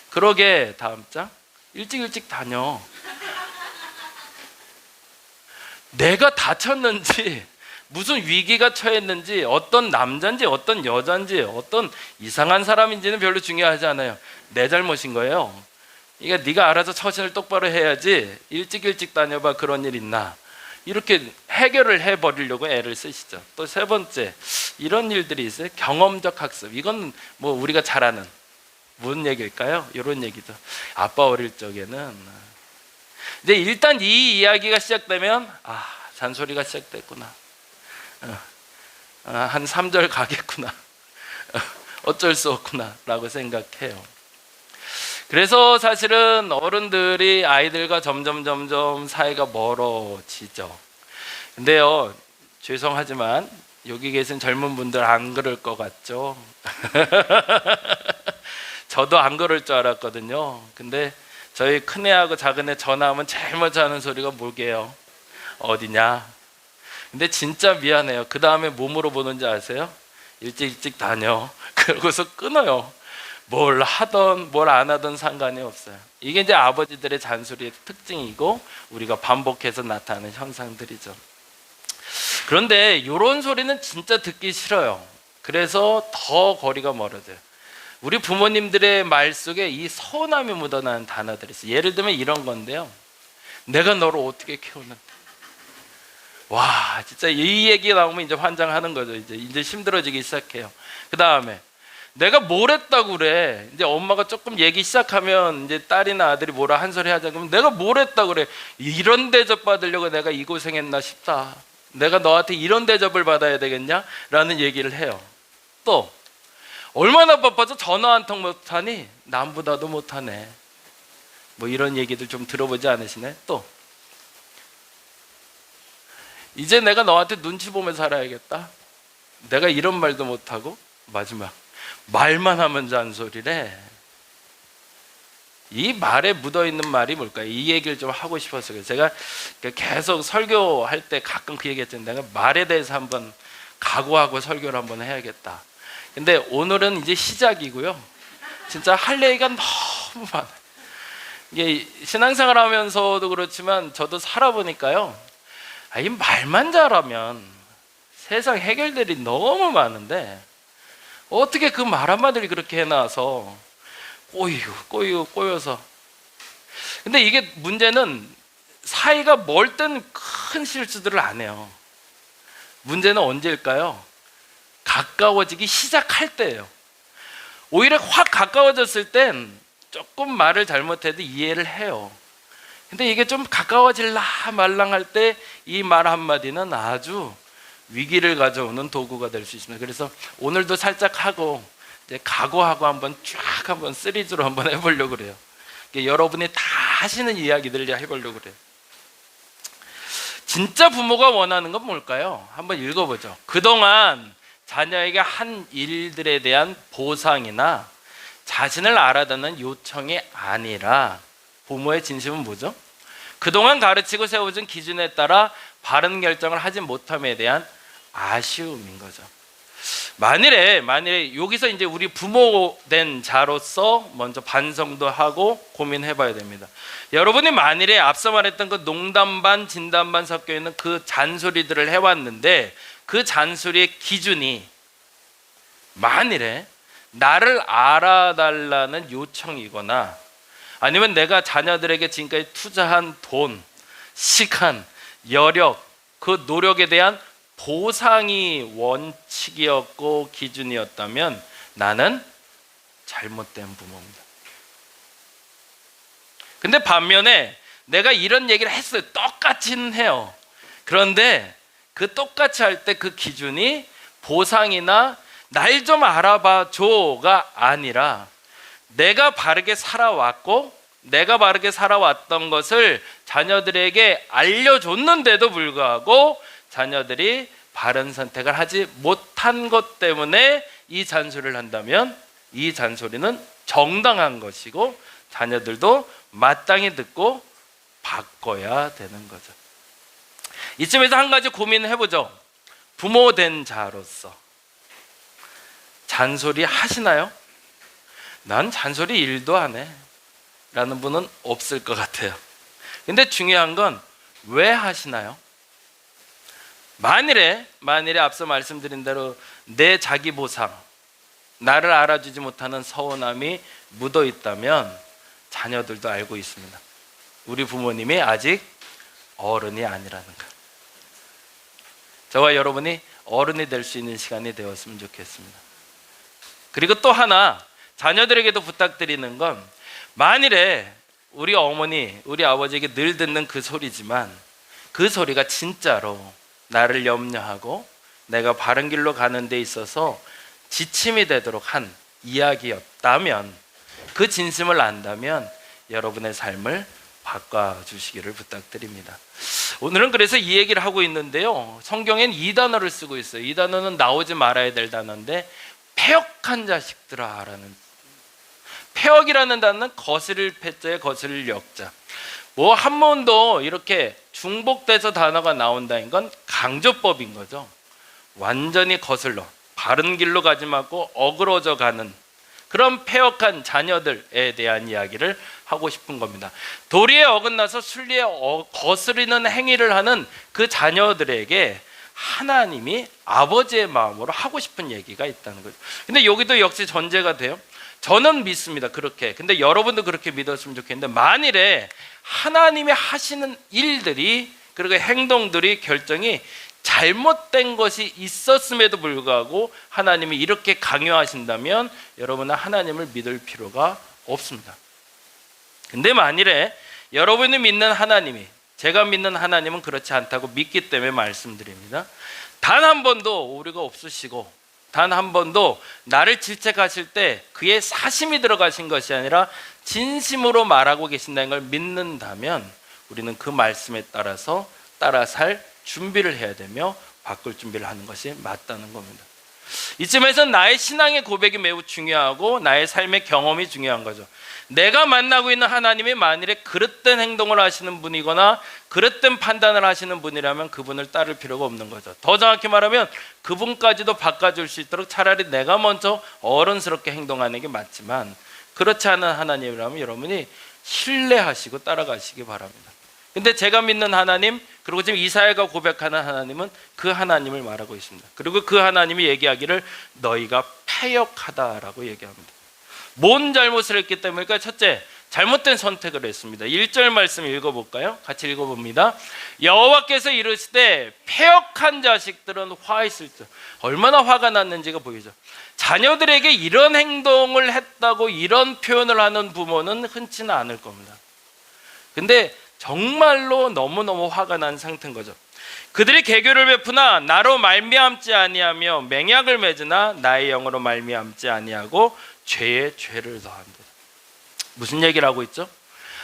그러게 다음 장 일찍 다녀. 내가 다쳤는지 무슨 위기가 처했는지 어떤 남자인지 어떤 여자인지 어떤 이상한 사람인지는 별로 중요하지 않아요. 내 잘못인 거예요. 그러니까 네가 알아서 처신을 똑바로 해야지 일찍 다녀봐 그런 일 있나. 이렇게 해결을 해버리려고 애를 쓰시죠. 또 세 번째, 이런 일들이 있어요. 경험적 학습. 이건 뭐 우리가 잘 아는 무슨 얘기일까요? 이런 얘기죠. 아빠 어릴 적에는 이제 일단 이 이야기가 시작되면 잔소리가 시작됐구나. 한 3절 가겠구나. 어쩔 수 없구나 라고 생각해요. 그래서 사실은 어른들이 아이들과 점점 사이가 멀어지죠. 근데요, 죄송하지만 여기 계신 젊은 분들 안 그럴 것 같죠? 저도 안 그럴 줄 알았거든요. 근데 저희 큰애하고 작은애 전화하면 제일 먼저 하는 소리가 뭐게요? 어디냐? 근데 진짜 미안해요. 그 다음에 뭐 물어보는지 아세요? 일찍 다녀. 그러고서 끊어요. 뭘 하던 뭘 안 하던 상관이 없어요. 이게 이제 아버지들의 잔소리의 특징이고 우리가 반복해서 나타나는 현상들이죠. 그런데 이런 소리는 진짜 듣기 싫어요. 그래서 더 거리가 멀어져요. 우리 부모님들의 말 속에 이 서운함이 묻어나는 단어들이 있어요. 예를 들면 이런 건데요. 내가 너를 어떻게 키웠는데. 와, 진짜 이 얘기 나오면 이제 환장하는 거죠. 이제 힘들어지기 시작해요. 그 다음에 내가 뭘 했다고 그래. 이제 엄마가 조금 얘기 시작하면 이제 딸이나 아들이 뭐라 한 소리 하자 그러면 내가 뭘 했다고 그래. 이런 대접 받으려고 내가 이 고생했나 싶다. 내가 너한테 이런 대접을 받아야 되겠냐? 라는 얘기를 해요. 또 얼마나 바빠서 전화 한 통 못하니? 남보다도 못하네. 뭐 이런 얘기들 좀 들어보지 않으시네? 또 이제 내가 너한테 눈치 보면서 살아야겠다. 내가 이런 말도 못하고 마지막 말만 하면 잔소리래. 이 말에 묻어있는 말이 뭘까요? 이 얘기를 좀 하고 싶었어요. 제가 계속 설교할 때 가끔 그 얘기했잖아요. 내가 말에 대해서 한번 각오하고 설교를 한번 해야겠다. 근데 오늘은 이제 시작이고요. 진짜 할 얘기가 너무 많아요. 이게 신앙생활 하면서도 그렇지만 저도 살아보니까요, 이 말만 잘하면 세상 해결들이 너무 많은데 어떻게 그 말 한마디를 그렇게 해놔서 꼬여서. 근데 이게 문제는 사이가 멀 때는 큰 실수들을 안 해요. 문제는 언제일까요? 가까워지기 시작할 때예요. 오히려 확 가까워졌을 땐 조금 말을 잘못해도 이해를 해요. 근데 이게 좀 가까워질라 말랑할 때 이 말 한마디는 아주 위기를 가져오는 도구가 될 수 있습니다. 그래서 오늘도 살짝 하고 이제 각오하고 한번 시리즈로 한번 해보려고 그래요. 여러분이 다 하시는 이야기들을 해보려고 그래요. 진짜 부모가 원하는 건 뭘까요? 한번 읽어보죠. 그동안 자녀에게 한 일들에 대한 보상이나 자신을 알아듣는 요청이 아니라 부모의 진심은 뭐죠? 그동안 가르치고 세워준 기준에 따라 바른 결정을 하지 못함에 대한 아쉬움인 거죠. 만일에 여기서 이제 우리 부모 된 자로서 먼저 반성도 하고 고민해 봐야 됩니다. 여러분이 만일에 앞서 말했던 그 농담 반 진담 반 섞여 있는 그 잔소리들을 해왔는데 그 잔소리의 기준이 만일에 나를 알아달라는 요청이거나 아니면 내가 자녀들에게 지금까지 투자한 돈, 시간, 여력, 그 노력에 대한 보상이 원칙이었고 기준이었다면 나는 잘못된 부모입니다. 근데 반면에 내가 이런 얘기를 했어요. 똑같이는 해요. 그런데 그 똑같이 할 때 그 기준이 보상이나 날 좀 알아봐 줘가 아니라 내가 바르게 살아왔고 내가 바르게 살아왔던 것을 자녀들에게 알려줬는데도 불구하고 자녀들이 바른 선택을 하지 못한 것 때문에 이 잔소리를 한다면 이 잔소리는 정당한 것이고 자녀들도 마땅히 듣고 바꿔야 되는 거죠. 이쯤에서 한 가지 고민해보죠. 부모 된 자로서 잔소리 하시나요? 난 잔소리 일도 안 해 라는 분은 없을 것 같아요. 근데 중요한 건 왜 하시나요? 만일에 앞서 말씀드린 대로 내 자기 보상, 나를 알아주지 못하는 서운함이 묻어 있다면 자녀들도 알고 있습니다. 우리 부모님이 아직 어른이 아니라는 것. 저와 여러분이 어른이 될 수 있는 시간이 되었으면 좋겠습니다. 그리고 또 하나 자녀들에게도 부탁드리는 건 만일에 우리 어머니, 우리 아버지에게 늘 듣는 그 소리지만 그 소리가 진짜로 나를 염려하고 내가 바른 길로 가는 데 있어서 지침이 되도록 한 이야기였다면 그 진심을 안다면 여러분의 삶을 바꿔주시기를 부탁드립니다. 오늘은 그래서 이 얘기를 하고 있는데요. 성경엔 이 단어를 쓰고 있어요. 이 단어는 나오지 말아야 될 단어인데 패역한 자식들아 라는. 패역이라는 단어는 거스를 패자에 거스를 역자. 뭐 한문도 이렇게 중복돼서 단어가 나온다는 건 강조법인 거죠. 완전히 거슬러 바른 길로 가지 말고 어그러져 가는 그런 패역한 자녀들에 대한 이야기를 하고 싶은 겁니다. 도리에 어긋나서 순리에 거스르는 행위를 하는 그 자녀들에게 하나님이 아버지의 마음으로 하고 싶은 얘기가 있다는 거죠. 근데 여기도 역시 전제가 돼요. 저는 믿습니다. 그렇게. 근데 여러분도 그렇게 믿었으면 좋겠는데 만일에 하나님이 하시는 일들이 그리고 행동들이 결정이 잘못된 것이 있었음에도 불구하고 하나님이 이렇게 강요하신다면 여러분은 하나님을 믿을 필요가 없습니다. 근데 만일에 여러분이 믿는 하나님이 제가 믿는 하나님은 그렇지 않다고 믿기 때문에 말씀드립니다. 단 한 번도 오류가 없으시고 단 한 번도 나를 질책하실 때 그의 사심이 들어가신 것이 아니라 진심으로 말하고 계신다는 걸 믿는다면 우리는 그 말씀에 따라서 따라 살 준비를 해야 되며 바꿀 준비를 하는 것이 맞다는 겁니다. 이쯤에서 나의 신앙의 고백이 매우 중요하고 나의 삶의 경험이 중요한 거죠. 내가 만나고 있는 하나님이 만일에 그릇된 행동을 하시는 분이거나 그릇된 판단을 하시는 분이라면 그분을 따를 필요가 없는 거죠. 더 정확히 말하면 그분까지도 바꿔줄 수 있도록 차라리 내가 먼저 어른스럽게 행동하는 게 맞지만, 그렇지 않은 하나님이라면 여러분이 신뢰하시고 따라가시기 바랍니다. 근데 제가 믿는 하나님, 그리고 지금 이사야가 고백하는 하나님은 그 하나님을 말하고 있습니다. 그리고 그 하나님이 얘기하기를 너희가 패역하다라고 얘기합니다. 뭔 잘못을 했기 때문일까요? 첫째, 잘못된 선택을 했습니다. 1절 말씀 읽어볼까요? 같이 읽어봅니다. 여호와께서 이르시되 패역한 자식들은 화 있을 때, 얼마나 화가 났는지가 보이죠. 자녀들에게 이런 행동을 했다고 이런 표현을 하는 부모는 흔치는 않을 겁니다. 근데 정말로 너무너무 화가 난 상태인 거죠. 그들이 개교를 베푸나 나로 말미암지 아니하며 맹약을 맺으나 나의 영으로 말미암지 아니하고 죄에 죄를 더한다. 무슨 얘기를 하고 있죠?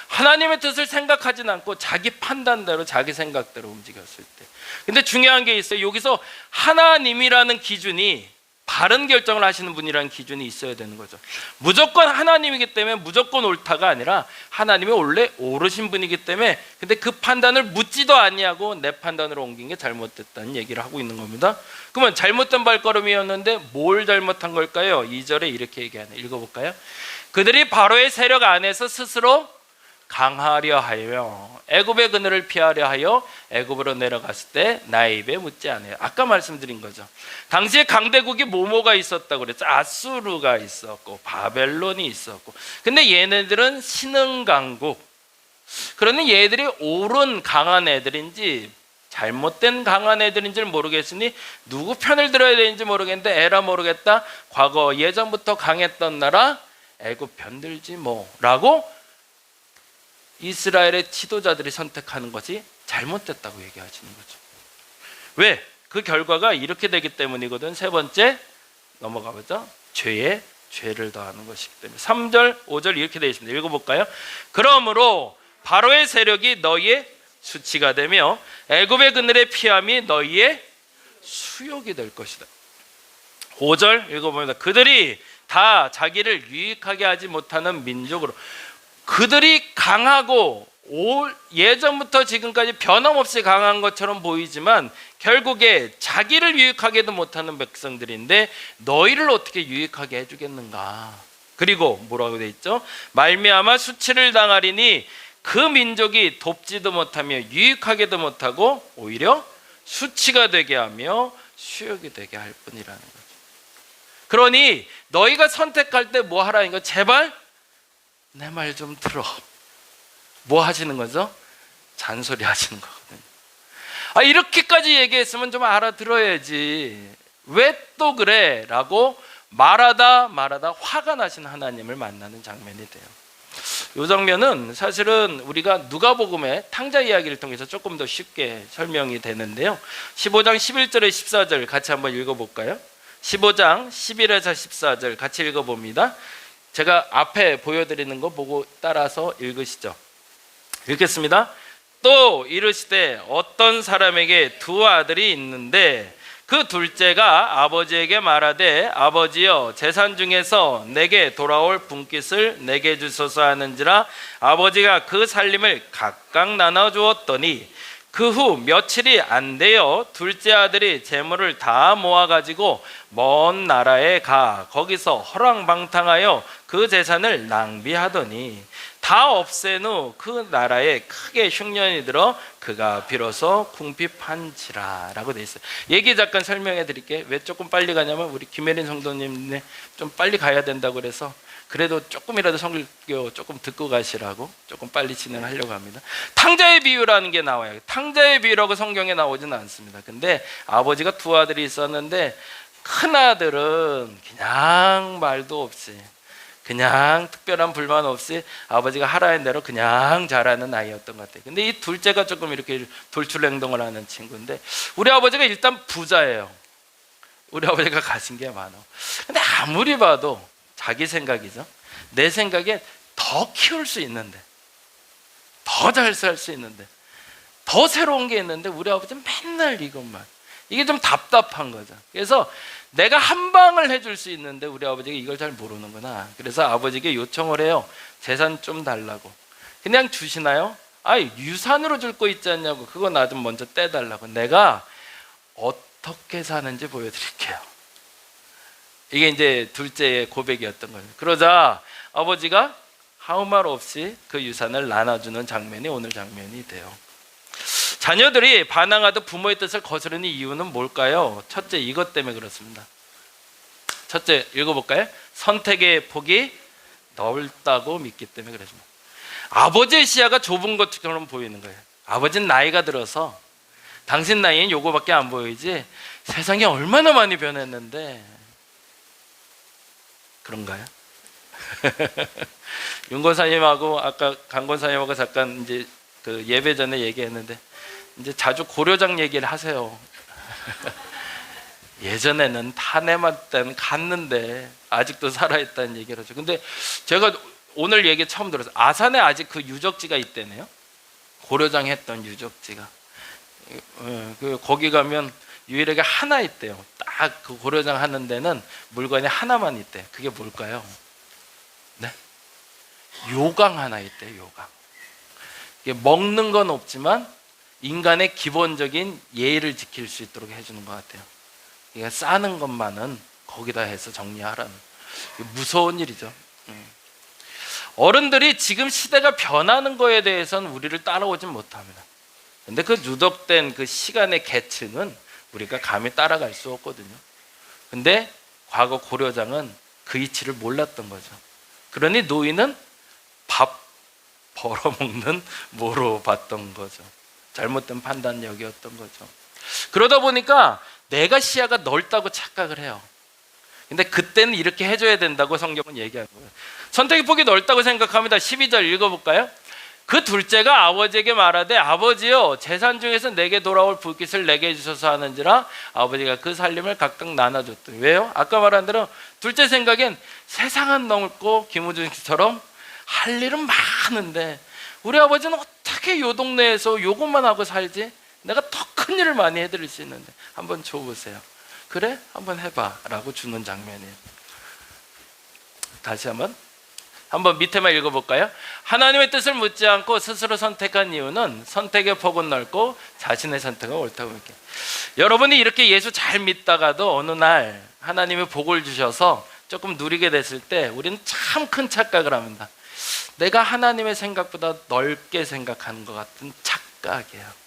하나님의 뜻을 생각하진 않고 자기 판단대로 자기 생각대로 움직였을 때. 근데 중요한 게 있어요. 여기서 하나님이라는 기준이 바른 결정을 하시는 분이라는 기준이 있어야 되는 거죠. 무조건 하나님이기 때문에 무조건 옳다가 아니라 하나님이 원래 옳으신 분이기 때문에, 근데 그 판단을 묻지도 아니하고 내 판단으로 옮긴 게 잘못됐다는 얘기를 하고 있는 겁니다. 그러면 잘못된 발걸음이었는데 뭘 잘못한 걸까요? 2절에 이렇게 얘기하네. 읽어볼까요? 그들이 바로의 세력 안에서 스스로 강하려 하여 애굽의 그늘을 피하려 하여 애굽으로 내려갔을 때 나의 입에 묻지 않아요. 아까 말씀드린 거죠. 당시에 강대국이 뭐뭐가 있었다고 그랬죠. 아수르가 있었고 바벨론이 있었고, 근데 얘네들은 신흥강국. 그러니 얘들이 옳은 강한 애들인지 잘못된 강한 애들인지를 모르겠으니 누구 편을 들어야 되는지 모르겠는데 에라 모르겠다, 과거 예전부터 강했던 나라 애굽 편들지 뭐라고 이스라엘의 지도자들이 선택하는 것이 잘못됐다고 얘기하시는 거죠. 왜? 그 결과가 이렇게 되기 때문이거든. 세 번째 넘어가보죠. 죄에 죄를 더하는 것이기 때문에. 3절 5절 이렇게 되어 있습니다. 읽어볼까요? 그러므로 바로의 세력이 너희의 수치가 되며 애굽의 그늘의 피함이 너희의 수욕이 될 것이다. 5절 읽어봅니다. 그들이 다 자기를 유익하게 하지 못하는 민족으로. 그들이 강하고 예전부터 지금까지 변함없이 강한 것처럼 보이지만 결국에 자기를 유익하게도 못하는 백성들인데 너희를 어떻게 유익하게 해주겠는가. 그리고 뭐라고 돼 있죠? 말미암아 수치를 당하리니 그 민족이 돕지도 못하며 유익하게도 못하고 오히려 수치가 되게 하며 수욕이 되게 할 뿐이라는 거죠. 그러니 너희가 선택할 때 뭐 하라는 거? 제발 내 말 좀 들어. 뭐 하시는 거죠? 잔소리 하시는 거거든요. 이렇게까지 얘기했으면 좀 알아들어야지. 왜 또 그래? 라고 말하다 화가 나신 하나님을 만나는 장면이 돼요. 이 장면은 사실은 우리가 누가복음의 탕자 이야기를 통해서 조금 더 쉽게 설명이 되는데요. 15장 11절에 14절 같이 한번 읽어볼까요? 15장 11에서 14절 같이 읽어봅니다. 제가 앞에 보여드리는 거 보고 따라서 읽으시죠. 읽겠습니다. 또 이르시되 어떤 사람에게 두 아들이 있는데 그 둘째가 아버지에게 말하되 아버지여 재산 중에서 내게 돌아올 분깃을 내게 주소서 하는지라 아버지가 그 살림을 각각 나눠 주었더니 그 후 며칠이 안 되어 둘째 아들이 재물을 다 모아가지고 먼 나라에 가 거기서 허랑방탕하여 그 재산을 낭비하더니 다 없앤 후 그 나라에 크게 흉년이 들어 그가 비로소 궁핍한지라 라고 돼 있어요. 얘기 잠깐 설명해 드릴게요. 왜 조금 빨리 가냐면 우리 김혜린 성도님 좀 빨리 가야 된다고 그래서 그래도 조금이라도 성교 조금 듣고 가시라고 조금 빨리 진행하려고 합니다. 탕자의 비유라는 게 나와요. 탕자의 비유라고 성경에 나오지는 않습니다. 근데 아버지가 두 아들이 있었는데 큰 아들은 그냥 말도 없이 그냥 특별한 불만 없이 아버지가 하라는 대로 그냥 자라는 아이였던 것 같아요. 근데 이 둘째가 조금 이렇게 돌출 행동을 하는 친구인데, 우리 아버지가 일단 부자예요. 우리 아버지가 가진 게 많아. 근데 아무리 봐도 자기 생각이죠. 내 생각에 더 키울 수 있는데, 더 잘 살 수 있는데, 더 새로운 게 있는데 우리 아버지는 맨날 이것만. 이게 좀 답답한 거죠. 그래서 내가 한 방을 해줄 수 있는데 우리 아버지가 이걸 잘 모르는구나. 그래서 아버지에게 요청을 해요. 재산 좀 달라고. 그냥 주시나요? 유산으로 줄 거 있지 않냐고. 그거 나 좀 먼저 떼달라고. 내가 어떻게 사는지 보여드릴게요. 이게 이제 둘째의 고백이었던 거예요. 그러자 아버지가 아무 말 없이 그 유산을 나눠주는 장면이 오늘 장면이 돼요. 자녀들이 반항하듯 부모의 뜻을 거스르는 이유는 뭘까요? 첫째, 이것 때문에 그렇습니다. 첫째, 읽어볼까요? 선택의 폭이 넓다고 믿기 때문에 그렇습니다. 아버지의 시야가 좁은 것처럼 보이는 거예요. 아버지는 나이가 들어서 당신 나이엔 요거밖에 안 보이지 세상이 얼마나 많이 변했는데, 그런가요? 윤 권사님하고 아까 강 권사님하고 잠깐 이제 그 예배 전에 얘기했는데, 이제 자주 고려장 얘기를 하세요. 예전에는 탄핵만 때는 갔는데 아직도 살아있다는 얘기를 하죠. 근데 제가 오늘 얘기 처음 들었어요. 아산에 아직 그 유적지가 있대네요. 고려장 했던 유적지가. 거기 가면 유일하게 하나 있대요. 딱 그 고려장 하는 데는 물건이 하나만 있대. 그게 뭘까요? 네? 요강 하나 있대요. 요강. 이게 먹는 건 없지만 인간의 기본적인 예의를 지킬 수 있도록 해주는 것 같아요. 그러니까 싸는 것만은 거기다 해서 정리하라는. 무서운 일이죠. 어른들이 지금 시대가 변하는 거에 대해서는 우리를 따라오진 못합니다. 근데 그 누적된 그 시간의 계층은 우리가 감히 따라갈 수 없거든요. 근데 과거 고려장은 그 이치를 몰랐던 거죠. 그러니 노인은 밥 벌어먹는 모로 봤던 거죠. 잘못된 판단력이었던 거죠. 그러다 보니까 내가 시야가 넓다고 착각을 해요. 근데 그때는 이렇게 해줘야 된다고 성경은 얘기하는 거예요. 선택의 폭이 넓다고 생각합니다. 12절 읽어볼까요? 그 둘째가 아버지에게 말하되 아버지여 재산 중에서 내게 돌아올 불깃을 내게 해주셔서 하는지라 아버지가 그 살림을 각각 나눠줬더니. 왜요? 아까 말한 대로 둘째 생각엔 세상은 넓고 김우준 씨처럼 할 일은 많은데 우리 아버지는 어떻게 요 동네에서 요것만 하고 살지? 내가 더 큰 일을 많이 해드릴 수 있는데 한번 줘보세요. 그래? 한번 해봐 라고 주는 장면이에요. 다시 한번 밑에만 읽어볼까요? 하나님의 뜻을 묻지 않고 스스로 선택한 이유는 선택의 폭은 넓고 자신의 선택은 옳다고 믿게. 여러분이 이렇게 예수 잘 믿다가도 어느 날 하나님이 복을 주셔서 조금 누리게 됐을 때 우리는 참 큰 착각을 합니다. 내가 하나님의 생각보다 넓게 생각하는 것 같은 착각이에요.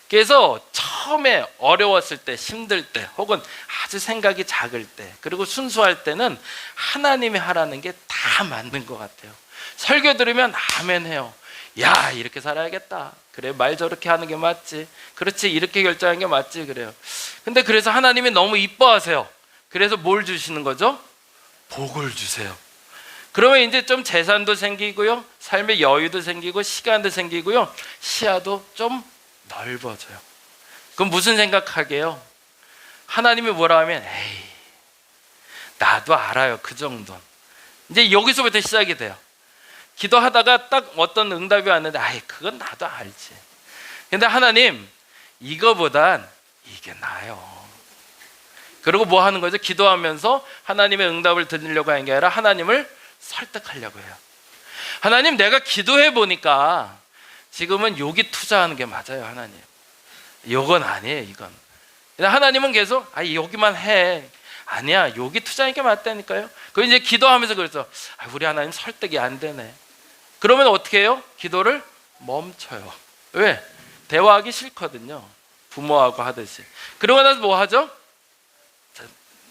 그래서 처음에 어려웠을 때, 힘들 때, 혹은 아주 생각이 작을 때, 그리고 순수할 때는 하나님이 하라는 게 다 맞는 것 같아요. 설교 들으면 아멘 해요. 야, 이렇게 살아야겠다. 그래, 말 저렇게 하는 게 맞지. 그렇지, 이렇게 결정하는 게 맞지. 그래요. 근데 그래서 하나님이 너무 이뻐하세요. 그래서 뭘 주시는 거죠? 복을 주세요. 그러면 이제 좀 재산도 생기고요, 삶의 여유도 생기고, 시간도 생기고요, 시야도 좀 넓어져요. 그럼 무슨 생각하게요? 하나님이 뭐라 하면 에이, 나도 알아요. 그 정도는. 이제 여기서부터 시작이 돼요. 기도하다가 딱 어떤 응답이 왔는데 아이, 그건 나도 알지. 근데 하나님, 이거보단 이게 나아요. 그리고 뭐 하는 거죠? 기도하면서 하나님의 응답을 들으려고 하는 게 아니라 하나님을 설득하려고 해요. 하나님, 내가 기도해 보니까 지금은 여기 투자하는 게 맞아요. 하나님, 이건 아니에요. 이건. 하나님은 계속 여기만 해. 아니야, 여기 투자하는 게 맞다니까요. 그 이제 기도하면서 그래서 우리 하나님 설득이 안 되네. 그러면 어떻게 해요? 기도를 멈춰요. 왜? 대화하기 싫거든요. 부모하고 하듯이. 그러고 나서 뭐 하죠?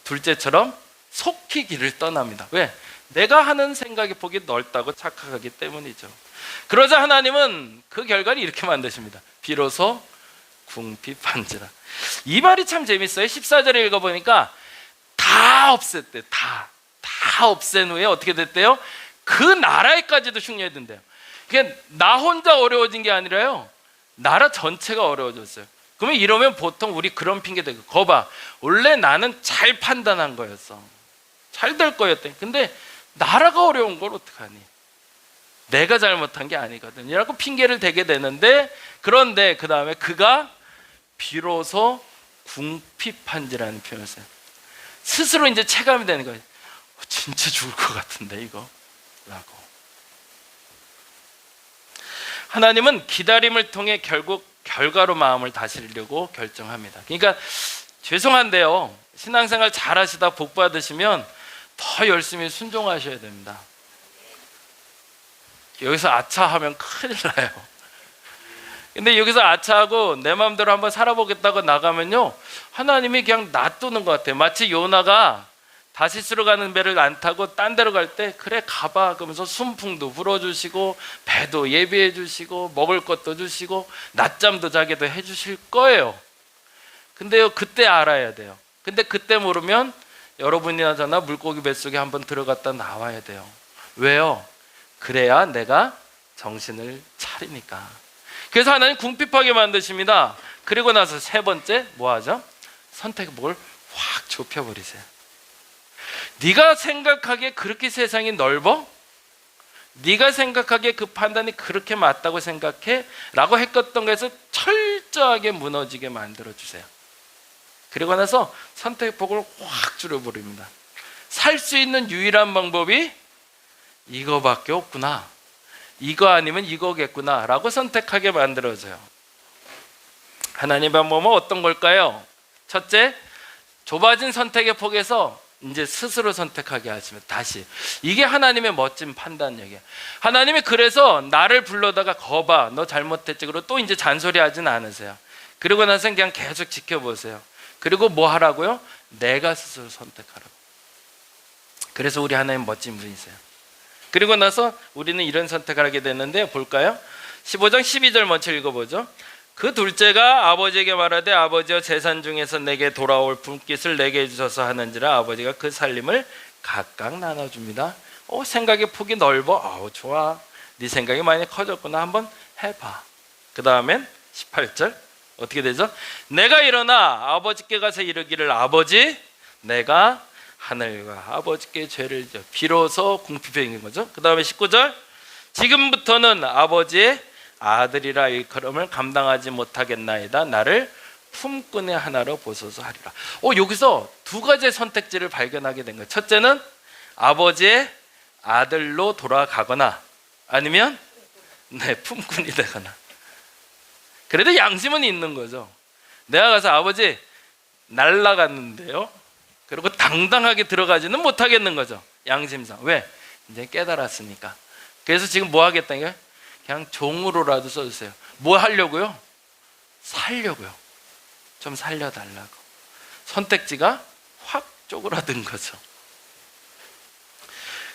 둘째처럼 속히 길을 떠납니다. 왜? 내가 하는 생각의 폭이 넓다고 착각하기 때문이죠. 그러자 하나님은 그 결과를 이렇게 만드십니다. 비로소 궁핍한지라. 이 말이 참 재밌어요. 14절에 읽어보니까 다 없앴대. 다 다 없앤 후에 어떻게 됐대요? 그 나라에까지도 흉내된대요. 그러니까 나 혼자 어려워진 게 아니라요, 나라 전체가 어려워졌어요. 그러면 이러면 보통 우리 그런 핑계 대고, 거봐, 원래 나는 잘 판단한 거였어, 잘 될 거였대. 근데 나라가 어려운 걸 어떡하니? 내가 잘못한 게 아니거든 이라고 핑계를 대게 되는데, 그런데 그 다음에 그가 비로소 궁핍한지라는 표현을 써요. 스스로 이제 체감이 되는 거예요. 진짜 죽을 것 같은데 이거 라고. 하나님은 기다림을 통해 결국 결과로 마음을 다스리려고 결정합니다. 그러니까 죄송한데요, 신앙생활 잘 하시다 복 받으시면 더 열심히 순종하셔야 됩니다. 여기서 아차하면 큰일 나요. 근데 여기서 아차하고 내 마음대로 한번 살아보겠다고 나가면요, 하나님이 그냥 놔두는 것 같아요. 마치 요나가 다시스로 가는 배를 안 타고 딴 데로 갈 때, 그래 가봐 그러면서 순풍도 불어주시고 배도 예비해 주시고 먹을 것도 주시고 낮잠도 자게도 해주실 거예요. 근데요, 그때 알아야 돼요. 근데 그때 모르면 여러분이나 저나 물고기 뱃속에 한번 들어갔다 나와야 돼요. 왜요? 그래야 내가 정신을 차리니까. 그래서 하나님 궁핍하게 만드십니다. 그리고 나서 세 번째 뭐 하죠? 선택목을 확 좁혀버리세요. 네가 생각하기에 그렇게 세상이 넓어? 네가 생각하기에 그 판단이 그렇게 맞다고 생각해? 라고 했던 것에서 철저하게 무너지게 만들어주세요. 그리고 나서 선택폭을 확 줄여버립니다. 살 수 있는 유일한 방법이 이거밖에 없구나, 이거 아니면 이거겠구나 라고 선택하게 만들어져요. 하나님의 방법은 어떤 걸까요? 첫째, 좁아진 선택의 폭에서 이제 스스로 선택하게 하시면, 다시 이게 하나님의 멋진 판단력이에요. 하나님이 그래서 나를 불러다가 거봐 너 잘못했지 그러고 또 이제 잔소리하진 않으세요. 그리고 나서 그냥 계속 지켜보세요. 그리고 뭐 하라고요? 내가 스스로 선택하라고. 그래서 우리 하나님 멋진 분이세요. 그리고 나서 우리는 이런 선택을 하게 되는데, 볼까요? 15장 12절 먼저 읽어보죠. 그 둘째가 아버지에게 말하되 아버지여 재산 중에서 내게 돌아올 분깃을 내게 주셔서 하는지라 아버지가 그 살림을 각각 나눠줍니다. 생각의 폭이 넓어. 좋아, 네 생각이 많이 커졌구나, 한번 해봐. 그 다음엔 18절 어떻게 되죠? 내가 일어나 아버지께 가서 이르기를 아버지 내가 하늘과 아버지께 죄를 지어. 비로소 궁핍해진 거죠. 그 다음에 19절 지금부터는 아버지의 아들이라 일컬음을 감당하지 못하겠나이다. 나를 품꾼의 하나로 보소서 하리라. 여기서 두 가지의 선택지를 발견하게 된 거예요. 첫째는 아버지의 아들로 돌아가거나 아니면 품꾼이 되거나. 그래도 양심은 있는 거죠. 내가 가서 아버지 날라갔는데요, 그리고 당당하게 들어가지는 못하겠는 거죠. 양심상. 왜? 이제 깨달았으니까. 그래서 지금 뭐 하겠다니까? 그냥 종으로라도 써주세요. 뭐 하려고요? 살려고요. 좀 살려달라고. 선택지가 확 쪼그라든 거죠.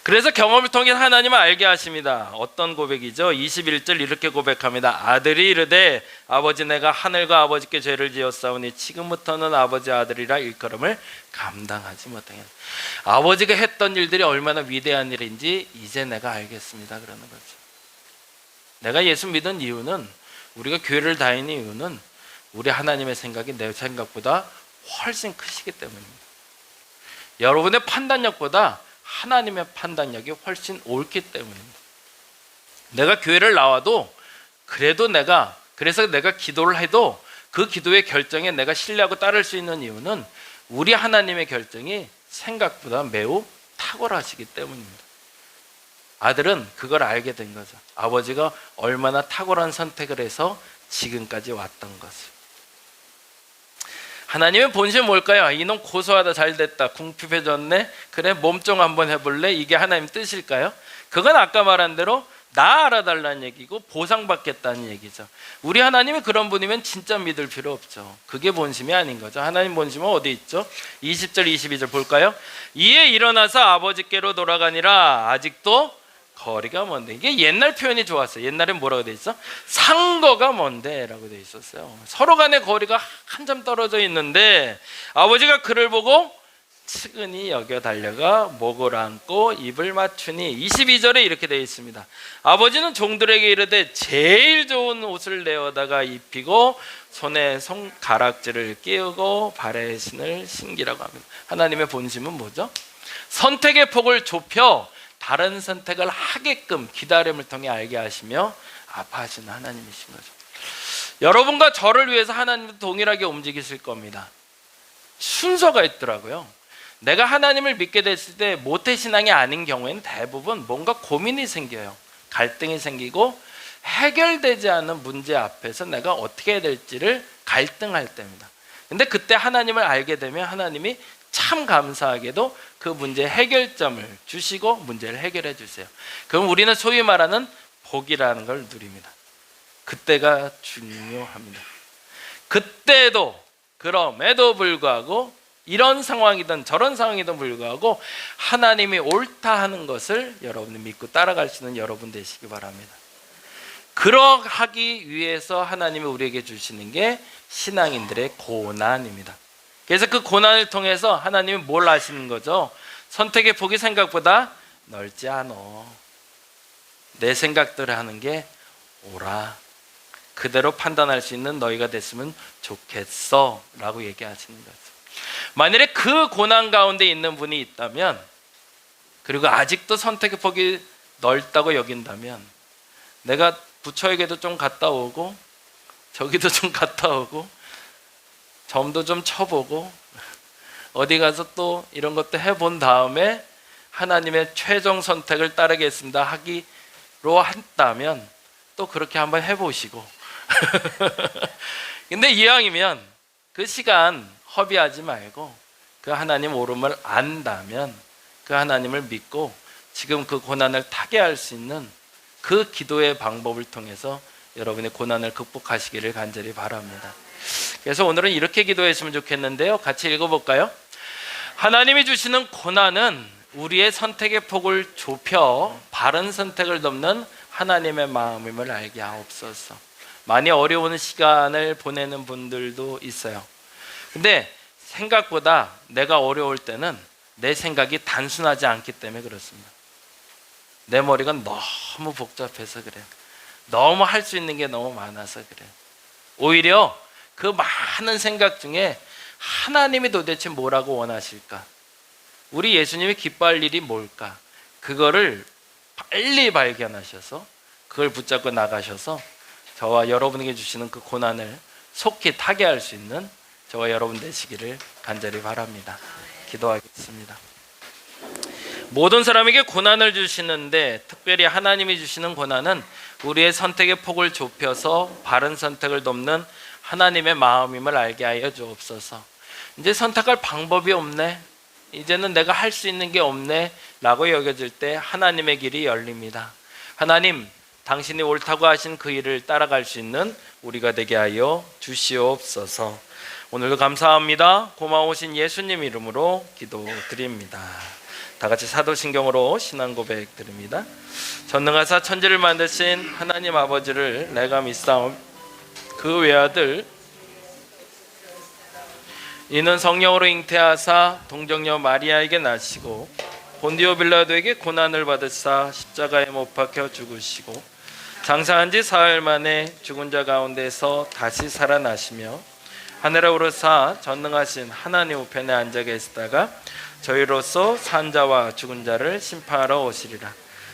그래서 경험을 통해 하나님을 알게 하십니다. 어떤 고백이죠? 21절 이렇게 고백합니다. 아들이 이르되 아버지 내가 하늘과 아버지께 죄를 지었사오니 지금부터는 아버지 아들이라 일컬음을 감당하지 못하겠다. 아버지가 했던 일들이 얼마나 위대한 일인지 이제 내가 알겠습니다. 그러는 거죠. 내가 예수 믿은 이유는, 우리가 교회를 다니는 이유는 우리 하나님의 생각이 내 생각보다 훨씬 크시기 때문입니다. 여러분의 판단력보다 하나님의 판단력이 훨씬 옳기 때문입니다. 내가 교회를 나와도 그래서 내가 기도를 해도 그 기도의 결정에 내가 신뢰하고 따를 수 있는 이유는 우리 하나님의 결정이 생각보다 매우 탁월하시기 때문입니다. 아들은 그걸 알게 된 거죠. 아버지가 얼마나 탁월한 선택을 해서 지금까지 왔던 것을. 하나님의 본심은 뭘까요? 이놈 고소하다, 잘됐다, 궁핍해졌네, 그래 몸종 한번 해볼래? 이게 하나님 뜻일까요? 그건 아까 말한 대로 나 알아달라는 얘기고 보상받겠다는 얘기죠. 우리 하나님이 그런 분이면 진짜 믿을 필요 없죠. 그게 본심이 아닌 거죠. 하나님 본심은 어디 있죠? 20절 22절 볼까요? 이에 일어나서 아버지께로 돌아가니라 아직도 거리가 먼데. 이게 옛날 표현이 좋았어요. 옛날엔 뭐라고 돼 있어? 상거가 먼데 라고 돼 있었어요. 서로 간의 거리가 한참 떨어져 있는데 아버지가 그를 보고 측은히 여겨 달려가 목을 안고 입을 맞추니 22절에 이렇게 되어 있습니다. 아버지는 종들에게 이르되 제일 좋은 옷을 내어다가 입히고 손에 손가락질을 끼우고 발에 신을 신기라고 합니다. 하나님의 본심은 뭐죠? 선택의 폭을 좁혀 다른 선택을 하게끔 기다림을 통해 알게 하시며 아파하시는 하나님이신 거죠. 여러분과 저를 위해서 하나님도 동일하게 움직이실 겁니다. 순서가 있더라고요. 내가 하나님을 믿게 됐을 때 모태신앙이 아닌 경우에는 대부분 뭔가 고민이 생겨요. 갈등이 생기고 해결되지 않은 문제 앞에서 내가 어떻게 해야 될지를 갈등할 때입니다. 근데 그때 하나님을 알게 되면 하나님이 참 감사하게도 그 문제의 해결점을 주시고 문제를 해결해 주세요. 그럼 우리는 소위 말하는 복이라는 걸 누립니다. 그때가 중요합니다. 그때도 그럼에도 불구하고 이런 상황이든 저런 상황이든 불구하고 하나님이 옳다 하는 것을 여러분이 믿고 따라갈 수 있는 여러분 되시기 바랍니다. 그러하기 위해서 하나님이 우리에게 주시는 게 신앙인들의 고난입니다. 그래서 그 고난을 통해서 하나님이 뭘 아시는 거죠? 선택의 폭이 생각보다 넓지 않아. 내 생각대로 하는 게 옳아. 그대로 판단할 수 있는 너희가 됐으면 좋겠어 라고 얘기하시는 거죠. 만일에 그 고난 가운데 있는 분이 있다면, 그리고 아직도 선택의 폭이 넓다고 여긴다면, 내가 부처에게도 좀 갔다 오고 저기도 좀 갔다 오고 점도 좀 쳐보고 어디 가서 또 이런 것도 해본 다음에 하나님의 최종 선택을 따르겠습니다 하기로 한다면 또 그렇게 한번 해보시고 근데 이왕이면 그 시간 허비하지 말고 그 하나님 옳음을 안다면 그 하나님을 믿고 지금 그 고난을 타개할 수 있는 그 기도의 방법을 통해서 여러분의 고난을 극복하시기를 간절히 바랍니다. 그래서 오늘은 이렇게 기도했으면 좋겠는데요, 같이 읽어볼까요? 하나님이 주시는 고난은 우리의 선택의 폭을 좁혀 바른 선택을 돕는 하나님의 마음임을 알게 하옵소서. 많이 어려운 시간을 보내는 분들도 있어요. 근데 생각보다 내가 어려울 때는 내 생각이 단순하지 않기 때문에 그렇습니다. 내 머리가 너무 복잡해서 그래요. 너무 할 수 있는 게 너무 많아서 그래요. 오히려 그 많은 생각 중에 하나님이 도대체 뭐라고 원하실까? 우리 예수님이 기뻐할 일이 뭘까? 그거를 빨리 발견하셔서 그걸 붙잡고 나가셔서 저와 여러분에게 주시는 그 고난을 속히 타개할 수 있는 저와 여러분 되시기를 간절히 바랍니다. 기도하겠습니다. 모든 사람에게 고난을 주시는데 특별히 하나님이 주시는 고난은 우리의 선택의 폭을 좁혀서 바른 선택을 돕는 하나님의 마음임을 알게 하여 주옵소서. 이제 선택할 방법이 없네, 이제는 내가 할 수 있는 게 없네 라고 여겨질 때 하나님의 길이 열립니다. 하나님, 당신이 옳다고 하신 그 일을 따라갈 수 있는 우리가 되게 하여 주시옵소서. 오늘도 감사합니다. 고마우신 예수님 이름으로 기도드립니다. 다 같이 사도신경으로 신앙 고백 드립니다. 전능하사 천지를 만드신 하나님 아버지를 내가 믿사옵. 그 외아들 이는 성령으로 잉태하사 동정녀 마리아에게 나시고 본디오 빌라도에게 고난을 받으사 십자가에 못 박혀 죽으시고 장사한 지 사흘 만에 죽은 자 가운데서 다시 살아나시며 하늘에 오르사 전능하신 하나님 우편에 앉아 계시다가 저희로서 산 자와 죽은 자를 심판하러 오시리라.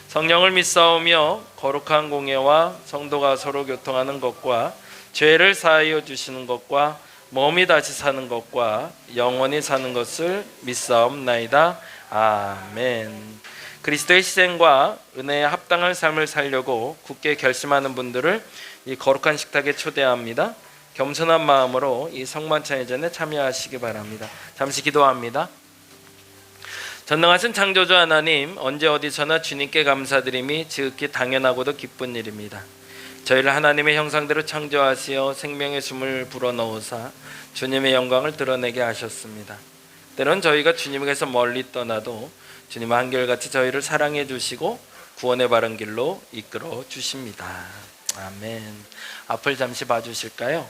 성령을 믿사오며 거룩한 공예와 성도가 서로 교통하는 것과 죄를 사하여 주시는 것과 몸이 다시 사는 것과 영원히 사는 것을 믿사옵나이다. 아멘. 그리스도의 희생과 은혜에 합당한 삶을 살려고 굳게 결심하는 분들을 이 거룩한 식탁에 초대합니다. 겸손한 마음으로 이 성만찬회전에 참여하시기 바랍니다. 잠시 기도합니다. 전능하신 창조주 하나님, 언제 어디서나 주님께 감사드림이 지극히 당연하고도 기쁜 일입니다. 저희를 하나님의 형상대로 창조하시어 생명의 숨을 불어넣으사 주님의 영광을 드러내게 하셨습니다. 때론 저희가 주님에게서 멀리 떠나도 주님 한결같이 저희를 사랑해 주시고 구원의 바른 길로 이끌어 주십니다. 아멘. 앞을 잠시 봐주실까요?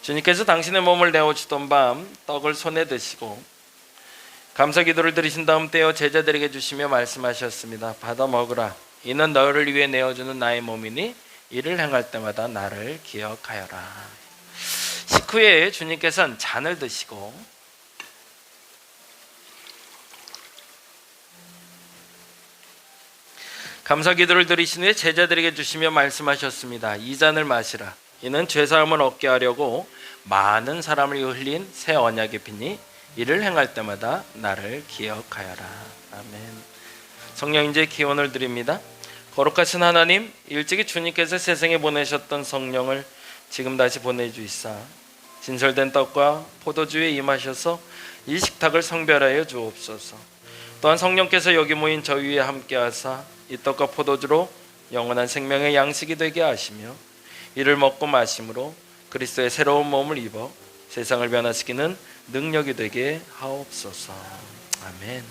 주님께서 당신의 몸을 내어주던 밤 떡을 손에 드시고 감사 기도를 드리신 다음 떼어 제자들에게 주시며 말씀하셨습니다. 받아 먹으라. 이는 너를 위해 내어주는 나의 몸이니 이를 행할 때마다 나를 기억하여라. 식후에 주님께서는 잔을 드시고 감사 기도를 드리신 후에 제자들에게 주시며 말씀하셨습니다. 이 잔을 마시라. 이는 죄사함을 얻게 하려고 많은 사람을 위해 흘린 새 언약의 피니 이를 행할 때마다 나를 기억하여라. 아멘. 성령 인재 기원을 드립니다. 거룩하신 하나님, 일찍이 주님께서 세상에 보내셨던 성령을 지금 다시 보내주이사 진설된 떡과 포도주에 임하셔서 이 식탁을 성별하여 주옵소서. 또한 성령께서 여기 모인 저 위에 함께하사 이 떡과 포도주로 영원한 생명의 양식이 되게 하시며 이를 먹고 마심으로 그리스도의 새로운 몸을 입어 세상을 변화시키는 능력이 되게 하옵소서. 아멘.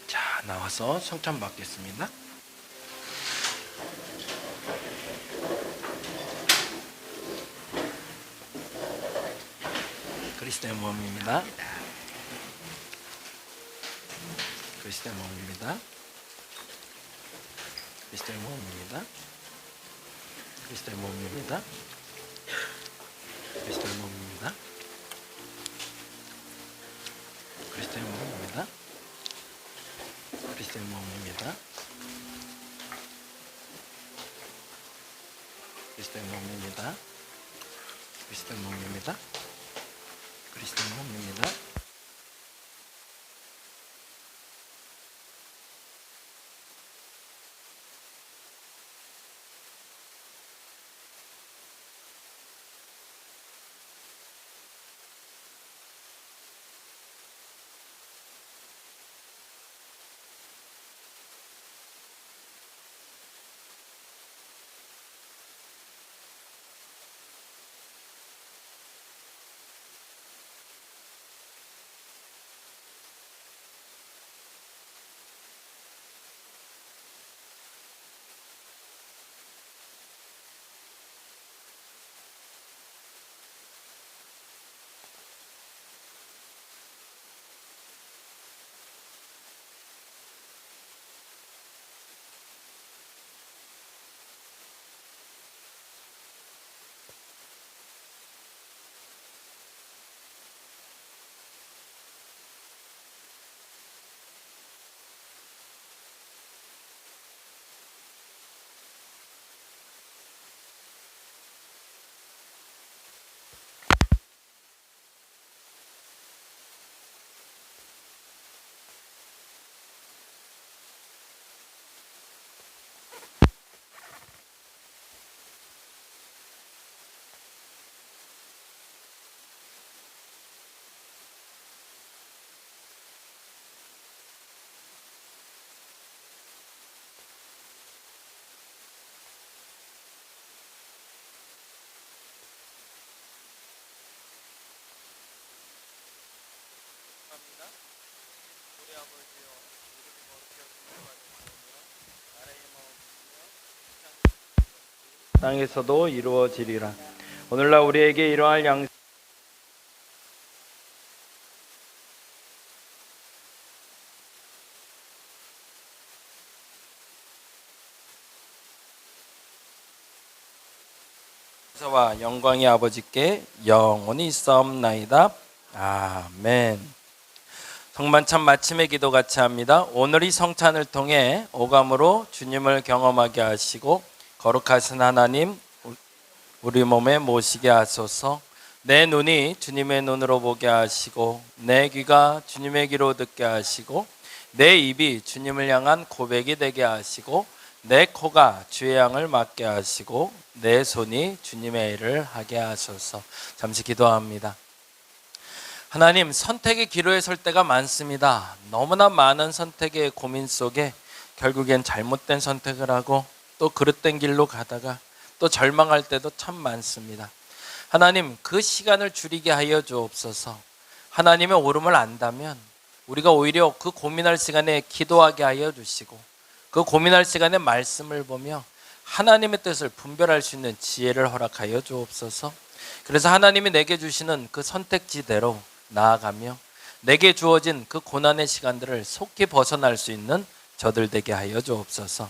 자, 나와서 성찬 받겠습니다. 그리스도의 몸입니다. 그리스도의 몸입니다. 그리스도의 몸입니다. 그리스도의 몸입니다. 그리스도의 몸입니다. 그리스도의 몸입니다. 그리스도의 몸입니다. 그리스도의 몸입니다. 그리스도의 몸입니다. 그리스도의 몸입니다. 땅에서도 이루어지리라. 오늘날 우리에게 이러할 양 와 영광이 아버지께 영원히 있사옵나이다. 아멘. 성만찬 마침의 기도 같이 합니다. 오늘 이 성찬을 통해 오감으로 주님을 경험하게 하시고 거룩하신 하나님 우리 몸에 모시게 하소서. 내 눈이 주님의 눈으로 보게 하시고 내 귀가 주님의 귀로 듣게 하시고 내 입이 주님을 향한 고백이 되게 하시고 내 코가 주의 향을 맡게 하시고 내 손이 주님의 일을 하게 하소서. 잠시 기도합니다. 하나님, 선택의 기로에 설 때가 많습니다. 너무나 많은 선택의 고민 속에 결국엔 잘못된 선택을 하고 또 그릇된 길로 가다가 또 절망할 때도 참 많습니다. 하나님, 그 시간을 줄이게 하여 주옵소서. 하나님의 옳음을 안다면 우리가 오히려 그 고민할 시간에 기도하게 하여 주시고 그 고민할 시간에 말씀을 보며 하나님의 뜻을 분별할 수 있는 지혜를 허락하여 주옵소서. 그래서 하나님이 내게 주시는 그 선택지대로 나아가며 내게 주어진 그 고난의 시간들을 속히 벗어날 수 있는 저들 되게 하여 주옵소서.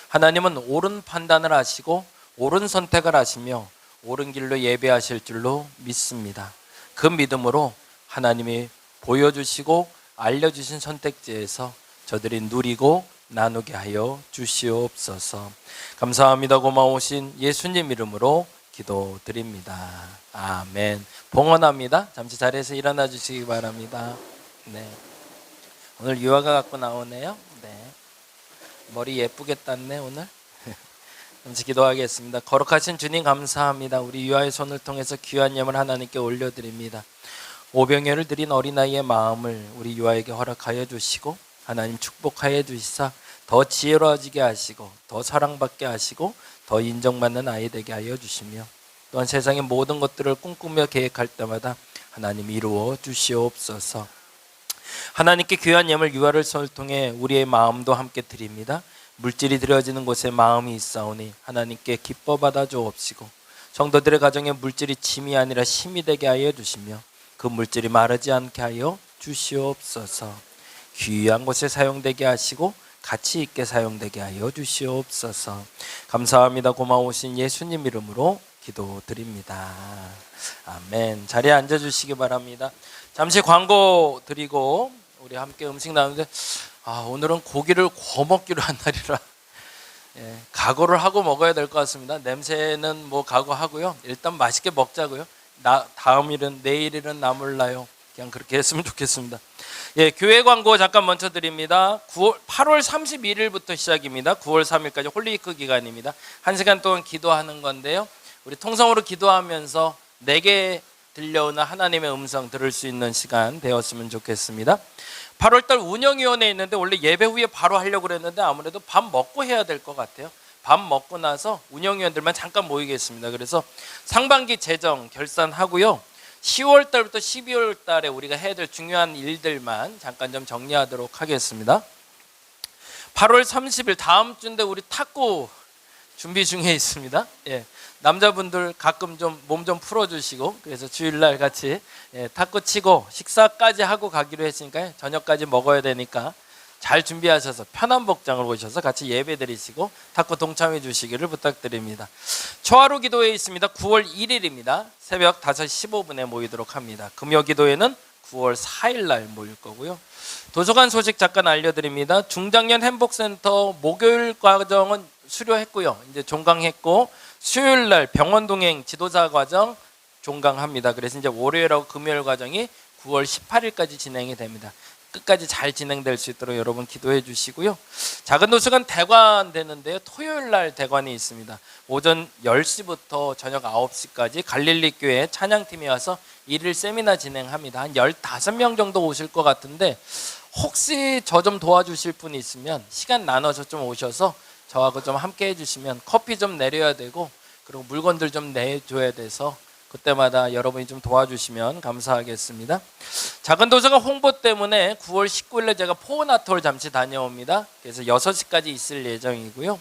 하나님은 옳은 판단을 하시고 옳은 선택을 하시며 옳은 길로 예배하실 줄로 믿습니다. 그 믿음으로 하나님이 보여주시고 알려주신 선택지에서 저들이 누리고 나누게 하여 주시옵소서. 감사합니다. 고마우신 예수님 이름으로 기도드립니다. 아멘. 봉헌합니다. 잠시 자리에서 일어나 주시기 바랍니다. 네. 오늘 유아가 갖고 나오네요. 네. 머리 예쁘게 땄네 오늘. 잠시 기도하겠습니다. 거룩하신 주님 감사합니다. 우리 유아의 손을 통해서 귀한 예물 하나님께 올려드립니다. 오병이어를 드린 어린아이의 마음을 우리 유아에게 허락하여 주시고 하나님 축복하여 주시사 더 지혜로워지게 하시고 더 사랑받게 하시고 더 인정받는 아이 되게 하여 주시며 또한 세상의 모든 것들을 꿈꾸며 계획할 때마다 하나님 이루어 주시옵소서. 하나님께 귀한 예물 유아를 손을 통해 우리의 마음도 함께 드립니다. 물질이 드려지는 곳에 마음이 있사오니 하나님께 기뻐 받아 주옵시고 성도들의 가정에 물질이 짐이 아니라 힘이 되게 하여 주시며 그 물질이 마르지 않게 하여 주시옵소서. 귀한 곳에 사용되게 하시고 가치 있게 사용되게 하여 주시옵소서. 감사합니다. 고마우신 예수님 이름으로 기도드립니다. 아멘. 자리에 앉아주시기 바랍니다. 잠시 광고 드리고 우리 함께 음식 나누는데 오늘은 고기를 구워 먹기로 한 날이라 각오를 하고 먹어야 될 것 같습니다. 냄새는 뭐 각오하고요. 일단 맛있게 먹자고요. 다음 일은 내일은 나몰라요. 그냥 그렇게 했으면 좋겠습니다. 교회 광고 잠깐 먼저 드립니다. 8월 31일부터 시작입니다. 9월 3일까지 홀리위크 기간입니다. 1시간 동안 기도하는 건데요. 우리 통성으로 기도하면서 내게 들려오는 하나님의 음성 들을 수 있는 시간 되었으면 좋겠습니다. 8월달 운영위원회에 있는데 원래 예배 후에 바로 하려고 그랬는데 아무래도 밥 먹고 해야 될 것 같아요. 밥 먹고 나서 운영위원들만 잠깐 모이겠습니다. 그래서 상반기 재정 결산하고요. 10월 달부터 12월 달에 우리가 해야 될 중요한 일들만 잠깐 좀 정리하도록 하겠습니다. 8월 30일 다음 주인데 우리 탁구 준비 중에 있습니다. 남자분들 가끔 좀 몸 좀 풀어주시고 그래서 주일날 같이 탁구 치고 식사까지 하고 가기로 했으니까 저녁까지 먹어야 되니까 잘 준비하셔서 편한 복장을 오셔서 같이 예배 드리시고 탁구 동참해 주시기를 부탁드립니다. 초하루 기도회에 있습니다. 9월 1일입니다. 새벽 5시 15분에 모이도록 합니다. 금요 기도회는 9월 4일 날 모일 거고요. 도서관 소식 잠깐 알려드립니다. 중장년 행복센터 목요일 과정은 수료했고요. 이제 종강했고 수요일 날 병원 동행 지도자 과정 종강합니다. 그래서 이제 월요일하고 금요일 과정이 9월 18일까지 진행이 됩니다. 끝까지 잘 진행될 수 있도록 여러분 기도해 주시고요. 작은 도서관 대관 되는데요. 토요일 날 대관이 있습니다. 오전 10시부터 저녁 9시까지 갈릴리 교회 찬양팀이 와서 일일 세미나 진행합니다. 한 15명 정도 오실 것 같은데 혹시 저 좀 도와주실 분이 있으면 시간 나눠서 좀 오셔서 저하고 좀 함께 해주시면 커피 좀 내려야 되고 그리고 물건들 좀 내줘야 돼서 그때마다 여러분이 좀 도와주시면 감사하겠습니다. 작은 도서관 홍보 때문에 9월 19일에 제가 포원아톨 잠시 다녀옵니다. 그래서 6시까지 있을 예정이고요.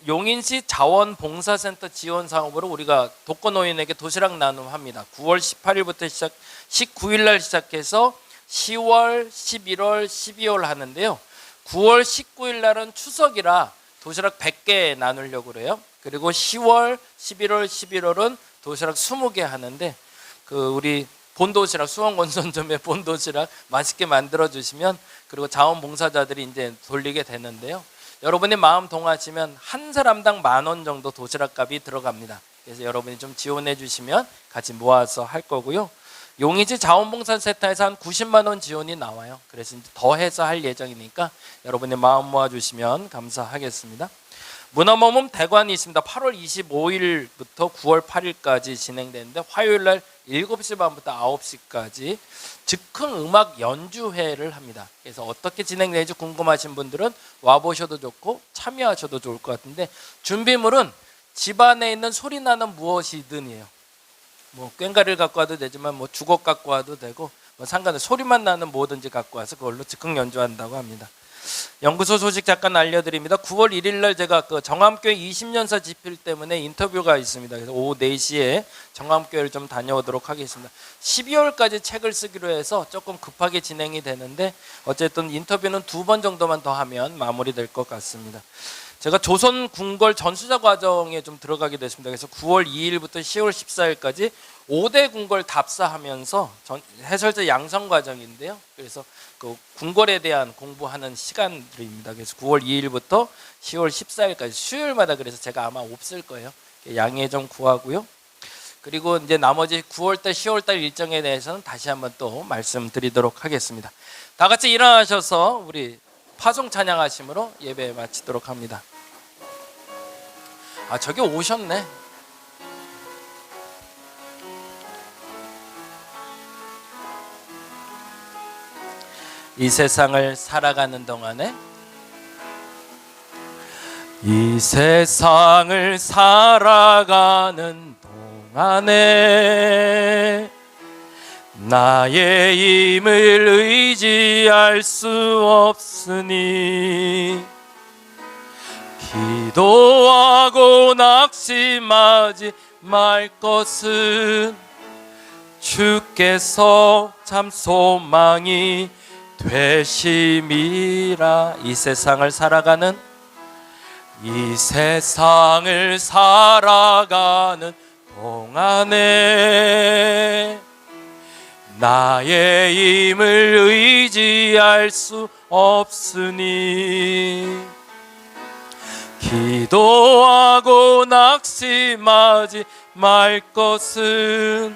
용인시 자원봉사센터 지원 사업으로 우리가 독거노인에게 도시락 나눔합니다. 9월 18일부터 19일 날 시작해서 10월, 11월, 12월 하는데요. 9월 19일 날은 추석이라 도시락 100개 나누려고 그래요. 그리고 10월, 11월, 11월은 도시락 20개 하는데 우리 본도시락 수원건선점의 본도시락 맛있게 만들어 주시면 그리고 자원봉사자들이 이제 돌리게 되는데요. 여러분이 마음 동하시면 한 사람당 10,000원 정도 도시락값이 들어갑니다. 그래서 여러분이 좀 지원해 주시면 같이 모아서 할 거고요. 용인시 자원봉사센터에서 한 90만 원 지원이 나와요. 그래서 이제 더 해서 할 예정이니까 여러분이 마음 모아주시면 감사하겠습니다. 문화모범 대관이 있습니다. 8월 25일부터 9월 8일까지 진행되는데 화요일 날 7시 반부터 9시까지 즉흥 음악 연주회를 합니다. 그래서 어떻게 진행될지 궁금하신 분들은 와보셔도 좋고 참여하셔도 좋을 것 같은데 준비물은 집 안에 있는 소리나는 무엇이든이에요. 뭐 꽹과리를 갖고 와도 되지만 뭐 주걱 갖고 와도 되고 뭐 상관없이 소리만 나는 뭐든지 갖고 와서 그걸로 즉흥 연주한다고 합니다. 연구소 소식 잠깐 알려드립니다. 9월 1일 날 제가 그 정암교회 20년사 집필 때문에 인터뷰가 있습니다. 그래서 오후 4시에 정암교회를 좀 다녀오도록 하겠습니다. 12월까지 책을 쓰기로 해서 조금 급하게 진행이 되는데 어쨌든 인터뷰는 2번 정도만 더 하면 마무리될 것 같습니다. 제가 조선 궁궐 전수자 과정에 좀 들어가게 됐습니다. 그래서 9월 2일부터 10월 14일까지 5대 궁궐 답사하면서 해설자 양성 과정인데요. 그래서 그 궁궐에 대한 공부하는 시간들입니다. 그래서 9월 2일부터 10월 14일까지 수요일마다 그래서 제가 아마 없을 거예요. 양해 좀 구하고요. 그리고 이제 나머지 9월달, 10월달 일정에 대해서는 다시 한번 또 말씀드리도록 하겠습니다. 다 같이 일어나셔서 우리 파송 찬양하심으로 예배 마치도록 합니다. 아, 저기 오셨네. 이 세상을 살아가는 동안에 이 세상을 살아가는 동안에 나의 힘을 의지할 수 없으니 기도하고 낙심하지 말 것은 주께서 참 소망이 되심이라. 이 세상을 살아가는 동안에 나의 힘을 의지할 수 없으니 기도하고 낙심하지 말 것은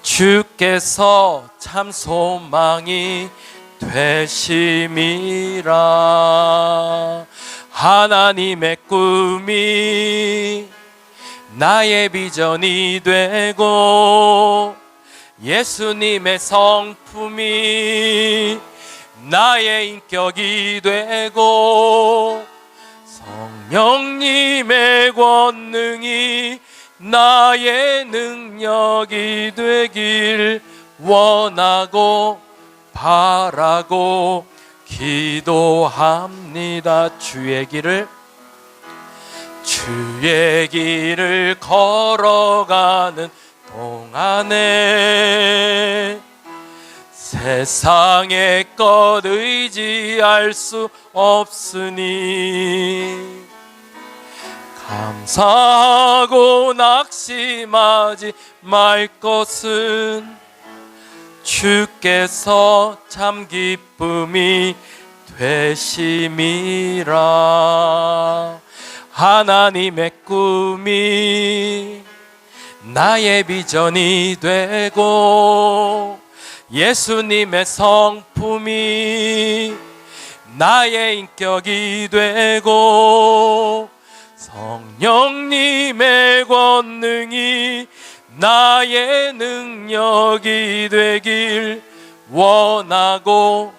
주께서 참 소망이 되심이라. 하나님의 꿈이 나의 비전이 되고 예수님의 성품이 나의 인격이 되고 성령님의 권능이 나의 능력이 되길 원하고 바라고 기도합니다. 주의 길을 걸어가는 동안에 세상의 것 의지할 수 없으니 감사하고 낙심하지 말 것은 주께서 참 기쁨이 되심이라. 하나님의 꿈이 나의 비전이 되고 예수님의 성품이 나의 인격이 되고 성령님의 권능이 나의 능력이 되길 원하고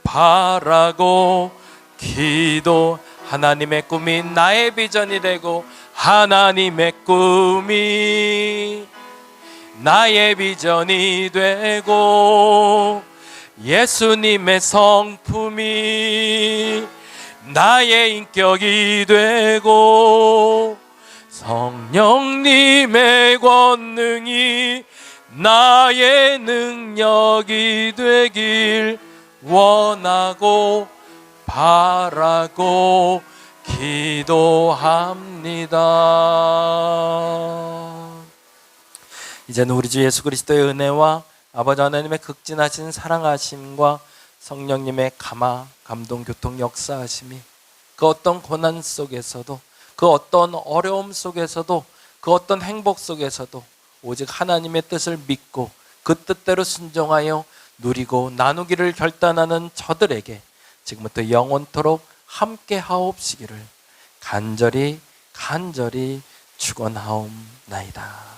바라고 기도. 하나님의 꿈이 나의 비전이 되고 하나님의 꿈이 나의 비전이 되고 예수님의 성품이 나의 인격이 되고 성령님의 권능이 나의 능력이 되길 원하고 바라고 기도합니다. 이제는 우리 주 예수 그리스도의 은혜와 아버지 하나님의 극진하신 사랑하심과 성령님의 감동, 교통, 역사하심이 그 어떤 고난 속에서도 그 어떤 어려움 속에서도 그 어떤 행복 속에서도 오직 하나님의 뜻을 믿고 그 뜻대로 순종하여 누리고 나누기를 결단하는 저들에게 지금부터 영원토록 함께 하옵시기를 간절히 축원하옵나이다.